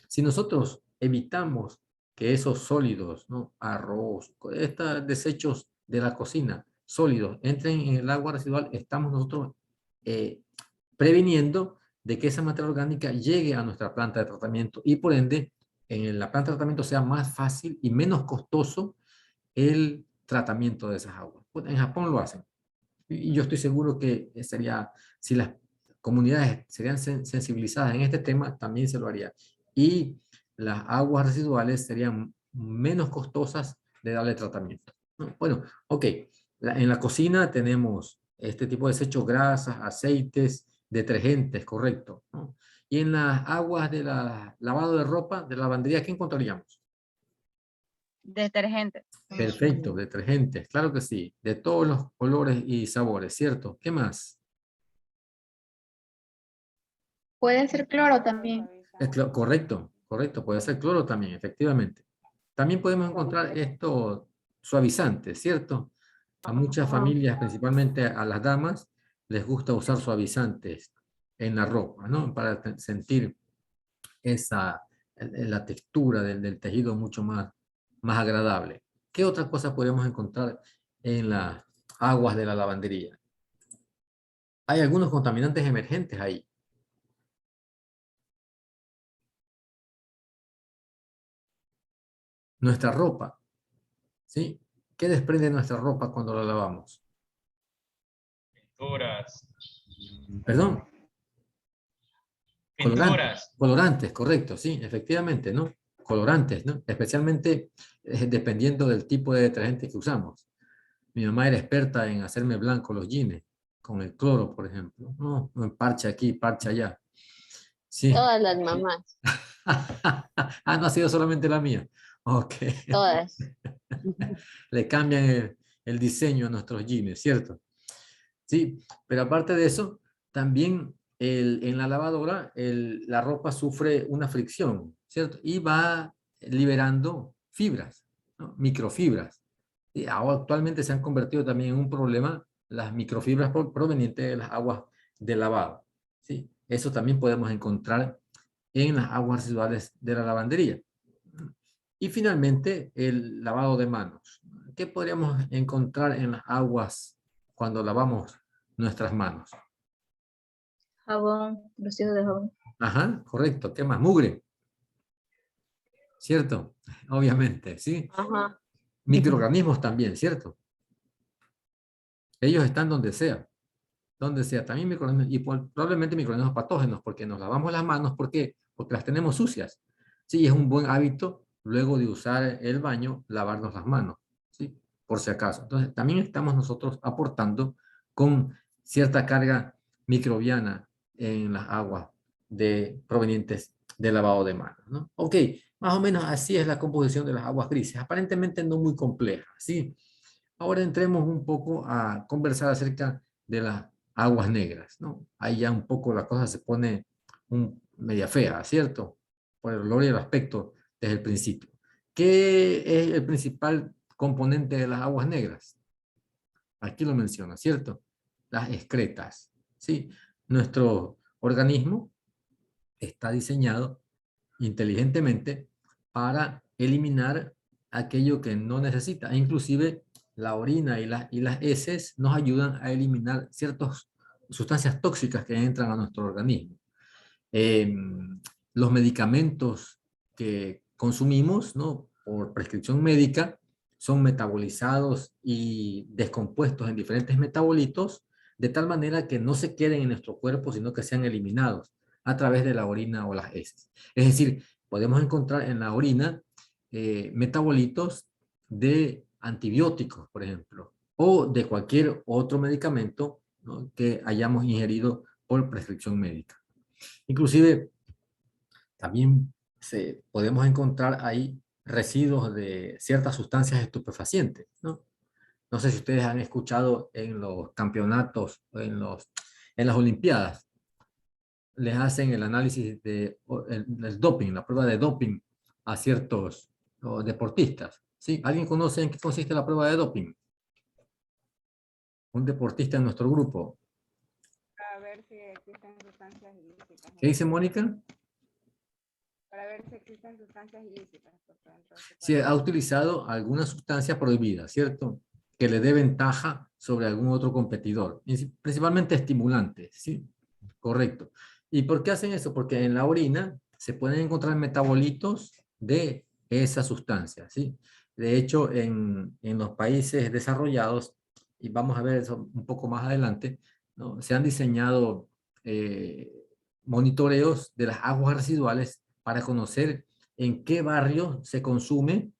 [SPEAKER 1] Si nosotros evitamos que esos sólidos, ¿no? Arroz, estos desechos de la cocina, sólidos, entren en el agua residual, estamos nosotros previniendo de que esa materia orgánica llegue a nuestra planta de tratamiento y por ende en la planta de tratamiento sea más fácil y menos costoso el tratamiento de esas aguas. En Japón lo hacen. Y yo estoy seguro que sería, si las comunidades serían sensibilizadas en este tema, también se lo haría. Y las aguas residuales serían menos costosas de darle tratamiento. Bueno, ok. En la cocina tenemos este tipo de desechos, grasas, aceites, detergentes, correcto, ¿no? Y en las aguas de la lavado de ropa, de la lavandería, ¿qué encontraríamos?
[SPEAKER 14] Detergente.
[SPEAKER 1] Perfecto, detergentes, claro que sí, de todos los colores y sabores, ¿cierto? ¿Qué más?
[SPEAKER 13] Puede ser cloro también.
[SPEAKER 1] Correcto, correcto, puede ser cloro también, efectivamente. También podemos encontrar estos suavizantes, ¿cierto? A muchas familias, principalmente a las damas, les gusta usar suavizantes en la ropa, ¿no? Para sentir la textura del tejido mucho más agradable. ¿Qué otra cosa podemos encontrar en las aguas de la lavandería? Hay algunos contaminantes emergentes ahí. Nuestra ropa, ¿sí? ¿Qué desprende nuestra ropa cuando la lavamos?
[SPEAKER 6] Pinturas.
[SPEAKER 1] ¿Perdón?
[SPEAKER 6] Pinturas.
[SPEAKER 1] Colorantes, correcto, sí, efectivamente, ¿no? Colorantes, ¿no? Especialmente dependiendo del tipo de detergente que usamos. Mi mamá era experta en hacerme blanco los jeans, con el cloro, por ejemplo. No, parche aquí, parche allá. Sí.
[SPEAKER 8] Todas las mamás.
[SPEAKER 1] No ha sido solamente la mía. Ok.
[SPEAKER 8] Todas.
[SPEAKER 1] Le cambian el diseño a nuestros jeans, ¿cierto? Sí, pero aparte de eso, también en la lavadora la ropa sufre una fricción, ¿cierto? Y va liberando fibras, ¿no? Microfibras. Y ahora actualmente se han convertido también en un problema las microfibras provenientes de las aguas de lavado, ¿sí? Eso también podemos encontrar en las aguas residuales de la lavandería. Y finalmente, el lavado de manos. ¿Qué podríamos encontrar en las aguas cuando lavamos nuestras manos?
[SPEAKER 2] Jabón, residuos de jabón.
[SPEAKER 1] Ajá, correcto. ¿Qué más? Mugre. ¿Cierto? Obviamente, ¿sí?
[SPEAKER 8] Ajá.
[SPEAKER 1] Microorganismos también, ¿cierto? Ellos están donde sea. Donde sea. También microorganismos. Y probablemente microorganismos patógenos, porque nos lavamos las manos. ¿Por qué? Porque las tenemos sucias. Sí, es un buen hábito luego de usar el baño, lavarnos las manos. ¿Sí? Por si acaso. Entonces, también estamos nosotros aportando con cierta carga microbiana en las aguas provenientes del lavado de manos, ¿no? Ok, más o menos así es la composición de las aguas grises. Aparentemente no muy compleja, ¿sí? Ahora entremos un poco a conversar acerca de las aguas negras, ¿no? Ahí ya un poco la cosa se pone media fea, ¿cierto? Por el olor y el aspecto desde el principio. ¿Qué es el principal componente de las aguas negras? Aquí lo menciona, ¿cierto? Las excretas, ¿sí? Nuestro organismo está diseñado inteligentemente para eliminar aquello que no necesita. Inclusive la orina y las heces nos ayudan a eliminar ciertas sustancias tóxicas que entran a nuestro organismo. Los medicamentos que consumimos, ¿no? Por prescripción médica son metabolizados y descompuestos en diferentes metabolitos de tal manera que no se queden en nuestro cuerpo, sino que sean eliminados a través de la orina o las heces. Es decir, podemos encontrar en la orina metabolitos de antibióticos, por ejemplo, o de cualquier otro medicamento, ¿no? Que hayamos ingerido por prescripción médica. Inclusive, también podemos encontrar ahí residuos de ciertas sustancias estupefacientes, ¿no? No sé si ustedes han escuchado en los campeonatos, en las Olimpiadas, les hacen el análisis del doping, la prueba de doping a ciertos deportistas, ¿sí? ¿Alguien conoce en qué consiste la prueba de doping? Un deportista en nuestro grupo.
[SPEAKER 11] A ver si existen sustancias ilícitas.
[SPEAKER 1] ¿Qué dice Mónica?
[SPEAKER 11] para ver si existen sustancias ilícitas.
[SPEAKER 1] Si ha utilizado alguna sustancia prohibida, ¿cierto? Que le dé ventaja sobre algún otro competidor, principalmente estimulantes, ¿sí? Correcto. ¿Y por qué hacen eso? Porque en la orina se pueden encontrar metabolitos de esa sustancia, ¿sí? De hecho, en los países desarrollados, y vamos a ver eso un poco más adelante, ¿no? Se han diseñado monitoreos de las aguas residuales para conocer en qué barrio se consume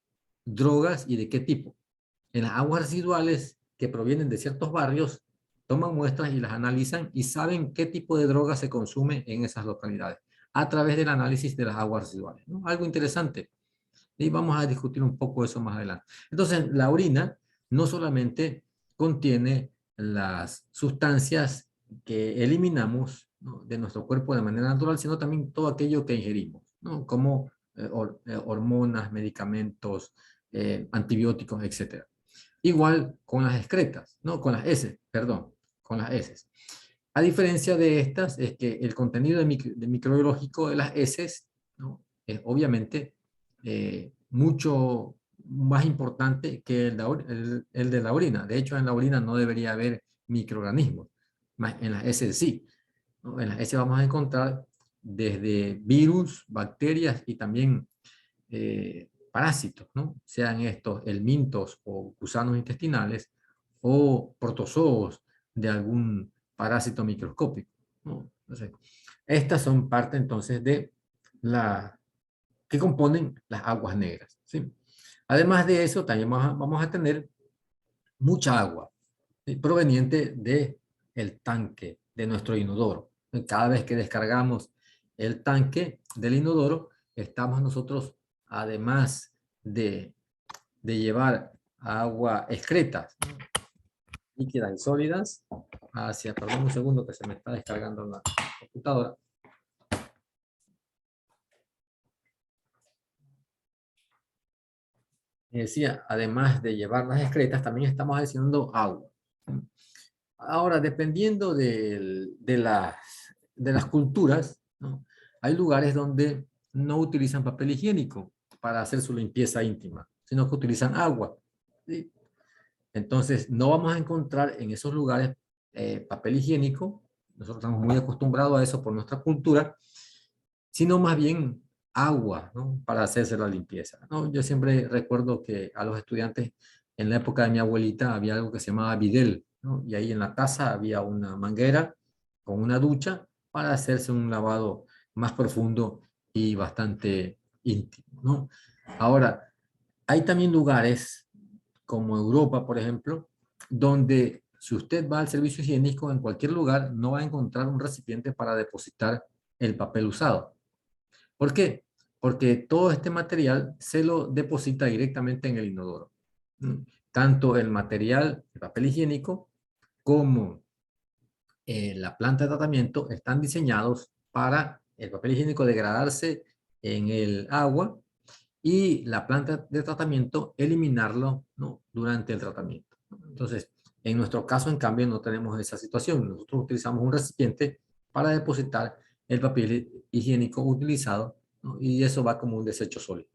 [SPEAKER 1] drogas y de qué tipo. En las aguas residuales que provienen de ciertos barrios, toman muestras y las analizan y saben qué tipo de droga se consume en esas localidades a través del análisis de las aguas residuales, ¿no? Algo interesante. Y vamos a discutir un poco eso más adelante. Entonces, la orina no solamente contiene las sustancias que eliminamos, ¿no?, de nuestro cuerpo de manera natural, sino también todo aquello que ingerimos, ¿no?, como hormonas, medicamentos, antibióticos, etc. Igual con las excretas, ¿no? Con las heces, perdón, con las heces. A diferencia de estas, es que el contenido de microbiológico de las heces, ¿no?, es obviamente mucho más importante que el de la orina. De hecho, en la orina no debería haber microorganismos, más en las heces sí, ¿no? En las heces vamos a encontrar desde virus, bacterias y también parásitos, ¿no? Sean estos helmintos o gusanos intestinales o protozoos de algún parásito microscópico, ¿no? Entonces, estas son parte entonces de la que componen las aguas negras, ¿sí? Además de eso, también vamos a tener mucha agua, ¿sí?, proveniente de el tanque de nuestro inodoro. Cada vez que descargamos el tanque del inodoro, estamos nosotros, además de llevar agua excretas, ¿no?, líquidas y sólidas, hacia, perdón un segundo que se me está descargando la computadora. Decía, además de llevar las excretas, también estamos adicionando agua. Ahora, dependiendo de las culturas, ¿no?, hay lugares donde no utilizan papel higiénico para hacer su limpieza íntima, sino que utilizan agua, ¿sí? Entonces, no vamos a encontrar en esos lugares papel higiénico. Nosotros estamos muy acostumbrados a eso por nuestra cultura, sino más bien agua, ¿no?, para hacerse la limpieza, ¿no? Yo siempre recuerdo que a los estudiantes, en la época de mi abuelita, había algo que se llamaba bidel, ¿no? Y ahí en la taza había una manguera con una ducha para hacerse un lavado más profundo y bastante íntimo, ¿no? Ahora, hay también lugares como Europa, por ejemplo, donde si usted va al servicio higiénico en cualquier lugar, no va a encontrar un recipiente para depositar el papel usado. ¿Por qué? Porque todo este material se lo deposita directamente en el inodoro. Tanto el material, el papel higiénico, como la planta de tratamiento están diseñados para el papel higiénico degradarse en el agua y la planta de tratamiento eliminarlo, ¿no?, durante el tratamiento. Entonces, en nuestro caso, en cambio, no tenemos esa situación. Nosotros utilizamos un recipiente para depositar el papel higiénico utilizado, ¿no?, y eso va como un desecho sólido.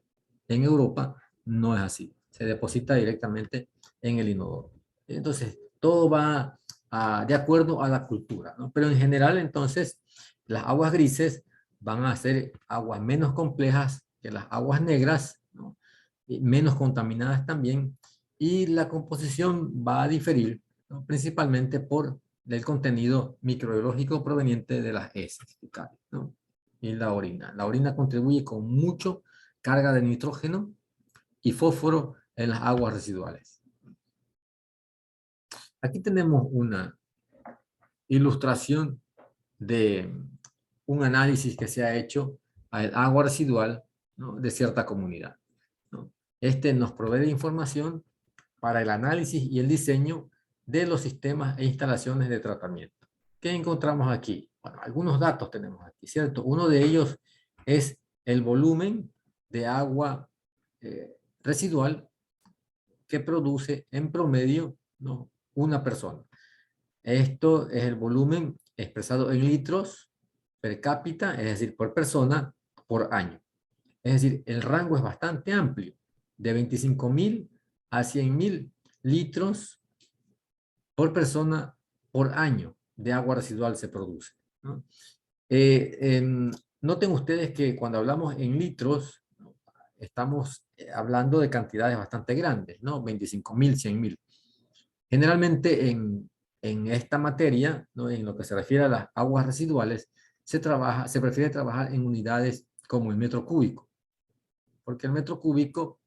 [SPEAKER 1] En Europa no es así. Se deposita directamente en el inodoro. Entonces, todo va de acuerdo a la cultura, ¿no? Pero en general, entonces, las aguas grises van a ser aguas menos complejas que las aguas negras, ¿no?, y menos contaminadas también, y la composición va a diferir, ¿no?, principalmente por el contenido microbiológico proveniente de las heces fecales, ¿no?, y la orina. La orina contribuye con mucho carga de nitrógeno y fósforo en las aguas residuales. Aquí tenemos una ilustración de un análisis que se ha hecho al agua residual, ¿no?, de cierta comunidad, ¿no? Este nos provee de información para el análisis y el diseño de los sistemas e instalaciones de tratamiento. ¿Qué encontramos aquí? Bueno, algunos datos tenemos aquí, ¿cierto? Uno de ellos es el volumen de agua residual que produce en promedio, ¿no?, una persona. Esto es el volumen expresado en litros per cápita, es decir, por persona, por año. Es decir, el rango es bastante amplio, de 25.000 a 100.000 litros por persona por año de agua residual se produce, ¿no? Noten ustedes que cuando hablamos en litros, ¿no?, estamos hablando de cantidades bastante grandes, ¿no? 25.000, 100.000. Generalmente en esta materia, ¿no?, en lo que se refiere a las aguas residuales, se prefiere trabajar en unidades como el metro cúbico. Porque el metro cúbico,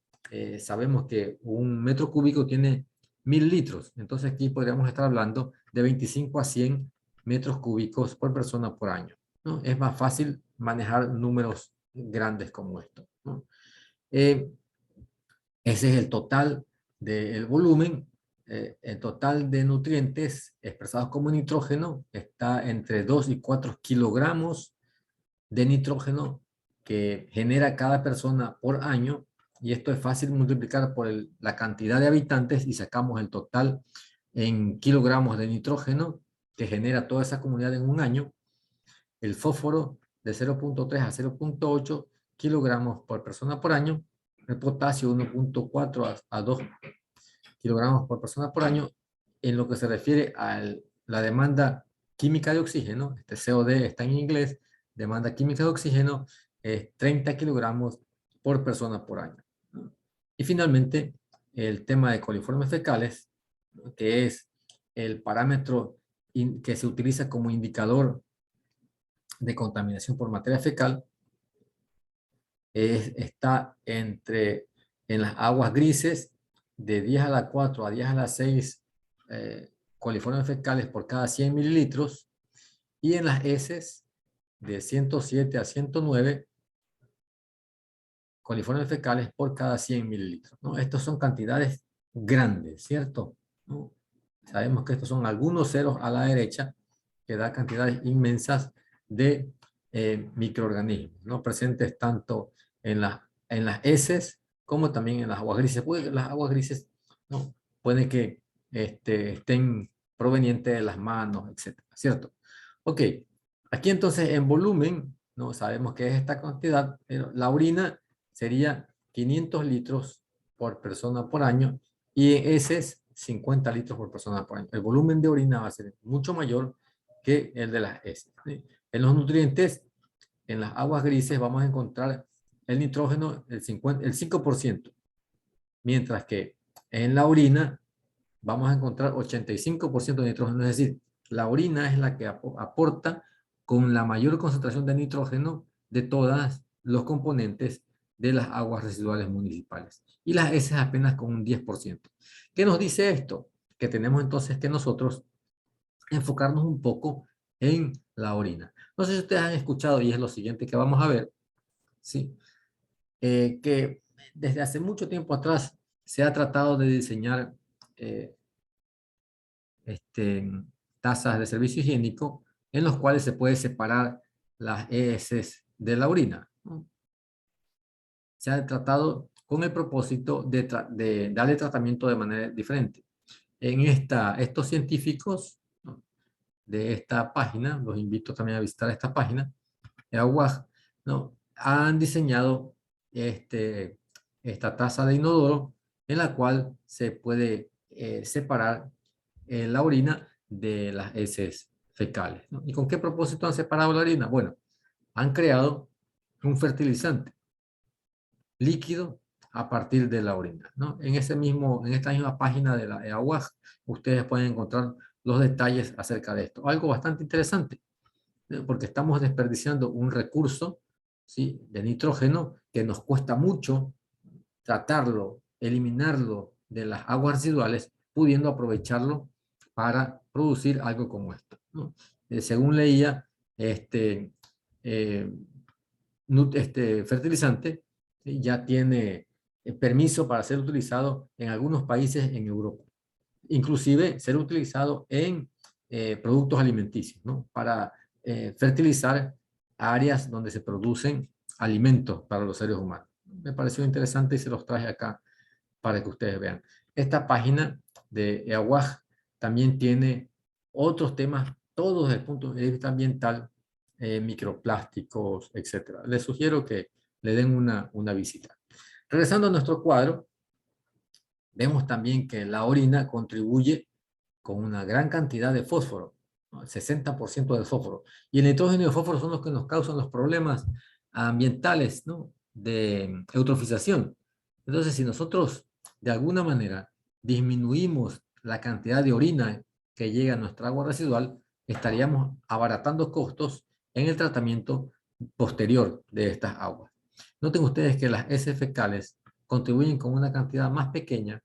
[SPEAKER 1] sabemos que un metro cúbico tiene 1.000 litros. Entonces aquí podríamos estar hablando de 25 a 100 metros cúbicos por persona por año, ¿no? Es más fácil manejar números grandes como esto, ¿no? Ese es el total del volumen. El total de nutrientes expresados como nitrógeno está entre 2 y 4 kilogramos de nitrógeno que genera cada persona por año, y esto es fácil multiplicar por la cantidad de habitantes y sacamos el total en kilogramos de nitrógeno que genera toda esa comunidad en un año. El fósforo de 0.3 a 0.8 kilogramos por persona por año, el potasio 1.4 a 2 kilogramos por persona por año. En lo que se refiere a la demanda química de oxígeno, este COD está en inglés, demanda química de oxígeno es 30 kilogramos por persona por año, ¿no? Y finalmente, el tema de coliformes fecales, ¿no?, que es el parámetro que se utiliza como indicador de contaminación por materia fecal, está en las aguas grises de 10 a la 4 a 10 a la 6 coliformes fecales por cada 100 mililitros, y en las heces de 107 a 109 coliformes fecales por cada 100 mililitros, ¿no? Estos son cantidades grandes, ¿cierto? ¿No? Sabemos que estos son algunos ceros a la derecha que da cantidades inmensas de microorganismos, ¿no?, presentes tanto en las heces como también en las aguas grises. Pues las aguas grises, ¿no?, puede que estén provenientes de las manos, etcétera, ¿cierto? Ok, aquí entonces en volumen, ¿no?, sabemos que es esta cantidad, pero la orina sería 500 litros por persona por año, y en heces 50 litros por persona por año. El volumen de orina va a ser mucho mayor que el de las heces, ¿sí? En los nutrientes, en las aguas grises vamos a encontrar el nitrógeno el 5%, mientras que en la orina vamos a encontrar 85% de nitrógeno. Es decir, la orina es la que aporta con la mayor concentración de nitrógeno de todos los componentes de las aguas residuales municipales. Y las heces apenas con un 10%. ¿Qué nos dice esto? Que tenemos entonces que nosotros enfocarnos un poco en la orina. No sé si ustedes han escuchado, y es lo siguiente que vamos a ver, ¿sí?, que desde hace mucho tiempo atrás se ha tratado de diseñar tazas de servicio higiénico en los cuales se puede separar las heces de la orina, ¿no? Se ha tratado con el propósito de darle tratamiento de manera diferente. En estos científicos, ¿no?, de esta página, los invito también a visitar esta página, EAWAG, ¿no?, han diseñado esta taza de inodoro en la cual se puede separar la orina de las heces fecales, ¿no? ¿Y con qué propósito han separado la orina? Bueno, han creado un fertilizante líquido a partir de la orina, ¿no? En esta misma página de la EAWAG, ustedes pueden encontrar los detalles acerca de esto. Algo bastante interesante, porque estamos desperdiciando un recurso, ¿sí?, de nitrógeno que nos cuesta mucho tratarlo, eliminarlo de las aguas residuales, pudiendo aprovecharlo para producir algo como esto, ¿no? Según leía, fertilizante ya tiene permiso para ser utilizado en algunos países en Europa. Inclusive ser utilizado en productos alimenticios, ¿no?, para fertilizar áreas donde se producen alimentos para los seres humanos. Me pareció interesante y se los traje acá para que ustedes vean. Esta página de EAWAG también tiene otros temas, todos desde el punto de vista ambiental, microplásticos, etc. Les sugiero que le den una visita. Regresando a nuestro cuadro, vemos también que la orina contribuye con una gran cantidad de fósforo, ¿no? El 60% del fósforo. Y el nitrógeno y el fósforo son los que nos causan los problemas ambientales, ¿no? De eutrofización. Entonces, si nosotros de alguna manera disminuimos la cantidad de orina que llega a nuestra agua residual, estaríamos abaratando costos en el tratamiento posterior de estas aguas. Noten ustedes que las heces fecales contribuyen con una cantidad más pequeña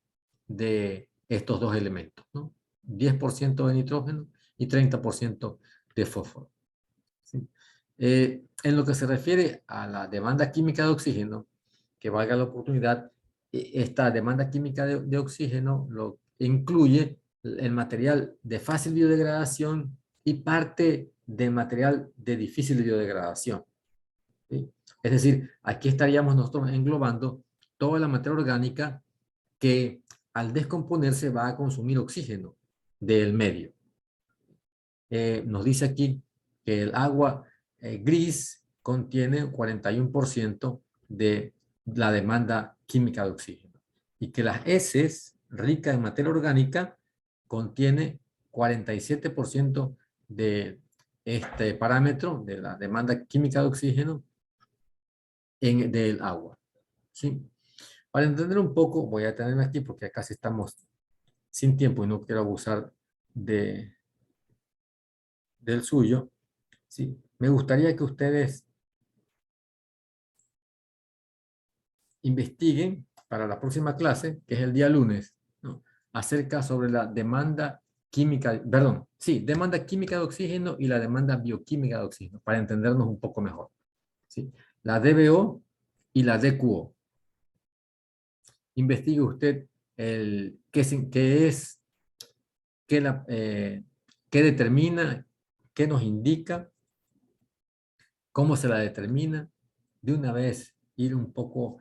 [SPEAKER 1] de estos dos elementos, ¿no? 10% de nitrógeno y 30% de fósforo. ¿Sí? En lo que se refiere a la demanda química de oxígeno, que valga la oportunidad, esta demanda química de oxígeno lo incluye el material de fácil biodegradación y parte de material de difícil biodegradación. ¿Sí? Es decir, aquí estaríamos nosotros englobando toda la materia orgánica que al descomponerse va a consumir oxígeno del medio. Nos dice aquí que el agua gris contiene 41% de la demanda química de oxígeno y que las heces ricas en materia orgánica contiene 47% de este parámetro de la demanda química de oxígeno del agua. ¿Sí? Para entender un poco, voy a tenerme aquí porque casi estamos sin tiempo y no quiero abusar del suyo. ¿Sí? Me gustaría que ustedes investiguen para la próxima clase, que es el día lunes, ¿no? Acerca sobre la demanda química, perdón, sí, demanda química de oxígeno y la demanda bioquímica de oxígeno, para entendernos un poco mejor. ¿Sí? La DBO y la DQO. Investigue usted qué determina, qué nos indica, cómo se la determina. De una vez ir un poco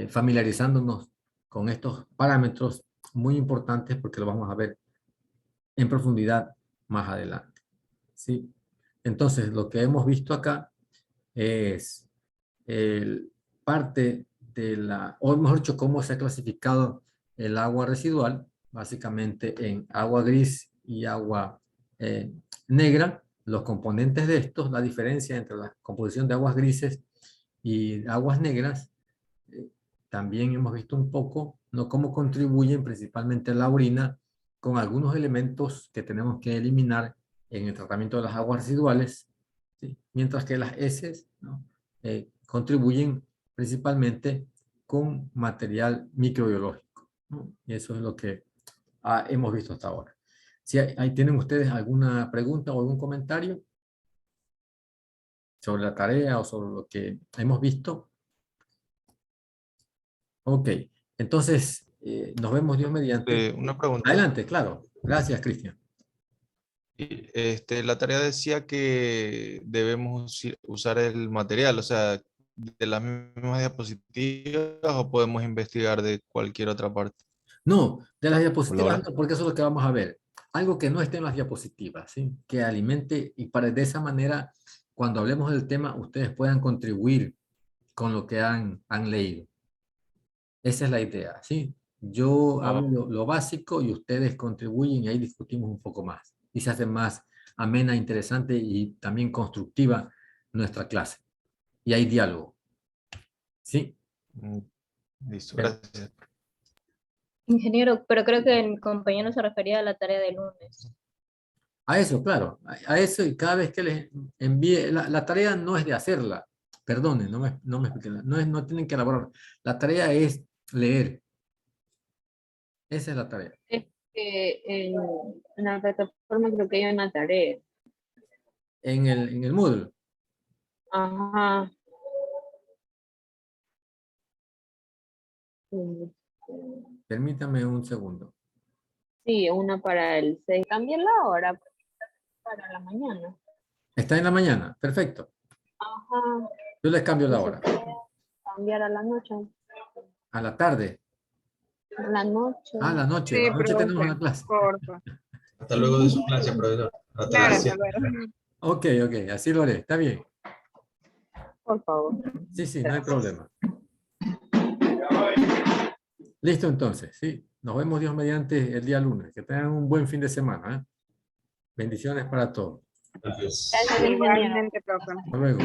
[SPEAKER 1] familiarizándonos con estos parámetros muy importantes porque lo vamos a ver en profundidad más adelante. ¿Sí? Entonces, lo que hemos visto acá es parte de o mejor dicho, cómo se ha clasificado el agua residual, básicamente en agua gris y agua negra. Los componentes de estos, la diferencia entre la composición de aguas grises y aguas negras, también hemos visto un poco, ¿no? Cómo contribuyen principalmente la orina con algunos elementos que tenemos que eliminar en el tratamiento de las aguas residuales, ¿sí? Mientras que las heces, ¿no? Contribuyen principalmente con material microbiológico, ¿no? Y eso es lo que hemos visto hasta ahora. Si ahí tienen ustedes alguna pregunta o algún comentario sobre la tarea o sobre lo que hemos visto. Ok, entonces nos vemos Dios mediante.
[SPEAKER 10] Una pregunta.
[SPEAKER 1] Adelante, claro. Gracias, Cristian.
[SPEAKER 10] La tarea decía que debemos usar el material, o sea, de las mismas diapositivas o podemos investigar de cualquier otra parte.
[SPEAKER 1] No, de las diapositivas no, porque eso es lo que vamos a ver. Algo que no esté en las diapositivas, ¿sí? Que alimente y de esa manera, cuando hablemos del tema, ustedes puedan contribuir con lo que han leído. Esa es la idea, ¿sí? Yo hablo lo básico y ustedes contribuyen y ahí discutimos un poco más. Y se hace más amena, interesante y también constructiva nuestra clase. Y hay diálogo. ¿Sí?
[SPEAKER 10] Listo, gracias.
[SPEAKER 2] Ingeniero, pero creo que mi compañero se refería a la tarea del lunes.
[SPEAKER 1] A eso, claro. A eso, y cada vez que les envíe, la tarea no es de hacerla. Perdonen, no me expliquen. No tienen que elaborar. La tarea es leer. Esa es la tarea.
[SPEAKER 14] Es que en la plataforma creo que hay una tarea.
[SPEAKER 1] En el Moodle.
[SPEAKER 14] Ajá.
[SPEAKER 1] Permítame un segundo.
[SPEAKER 14] Sí, una para el 6. Cambien la hora para la mañana.
[SPEAKER 1] ¿Está en la mañana? Perfecto.
[SPEAKER 14] Ajá.
[SPEAKER 1] Yo les cambio la hora.
[SPEAKER 14] Cambiar a la noche.
[SPEAKER 1] A la tarde.
[SPEAKER 14] A la noche.
[SPEAKER 1] A la noche.
[SPEAKER 11] Sí,
[SPEAKER 1] A la noche
[SPEAKER 11] profe,
[SPEAKER 1] tenemos la clase.
[SPEAKER 11] porfa.
[SPEAKER 10] Hasta luego de su clase, profesor. Hasta
[SPEAKER 11] Claro,
[SPEAKER 10] las 7.
[SPEAKER 11] hasta luego.
[SPEAKER 1] Ok, así lo haré. Está bien.
[SPEAKER 14] Por favor.
[SPEAKER 1] Sí, sí, no hay problema. Listo entonces, sí. Nos vemos Dios mediante el día lunes. Que tengan un buen fin de semana. ¿Eh? Bendiciones para todos.
[SPEAKER 14] Gracias, ingeniero.
[SPEAKER 11] Igualmente, profe.
[SPEAKER 1] Hasta luego.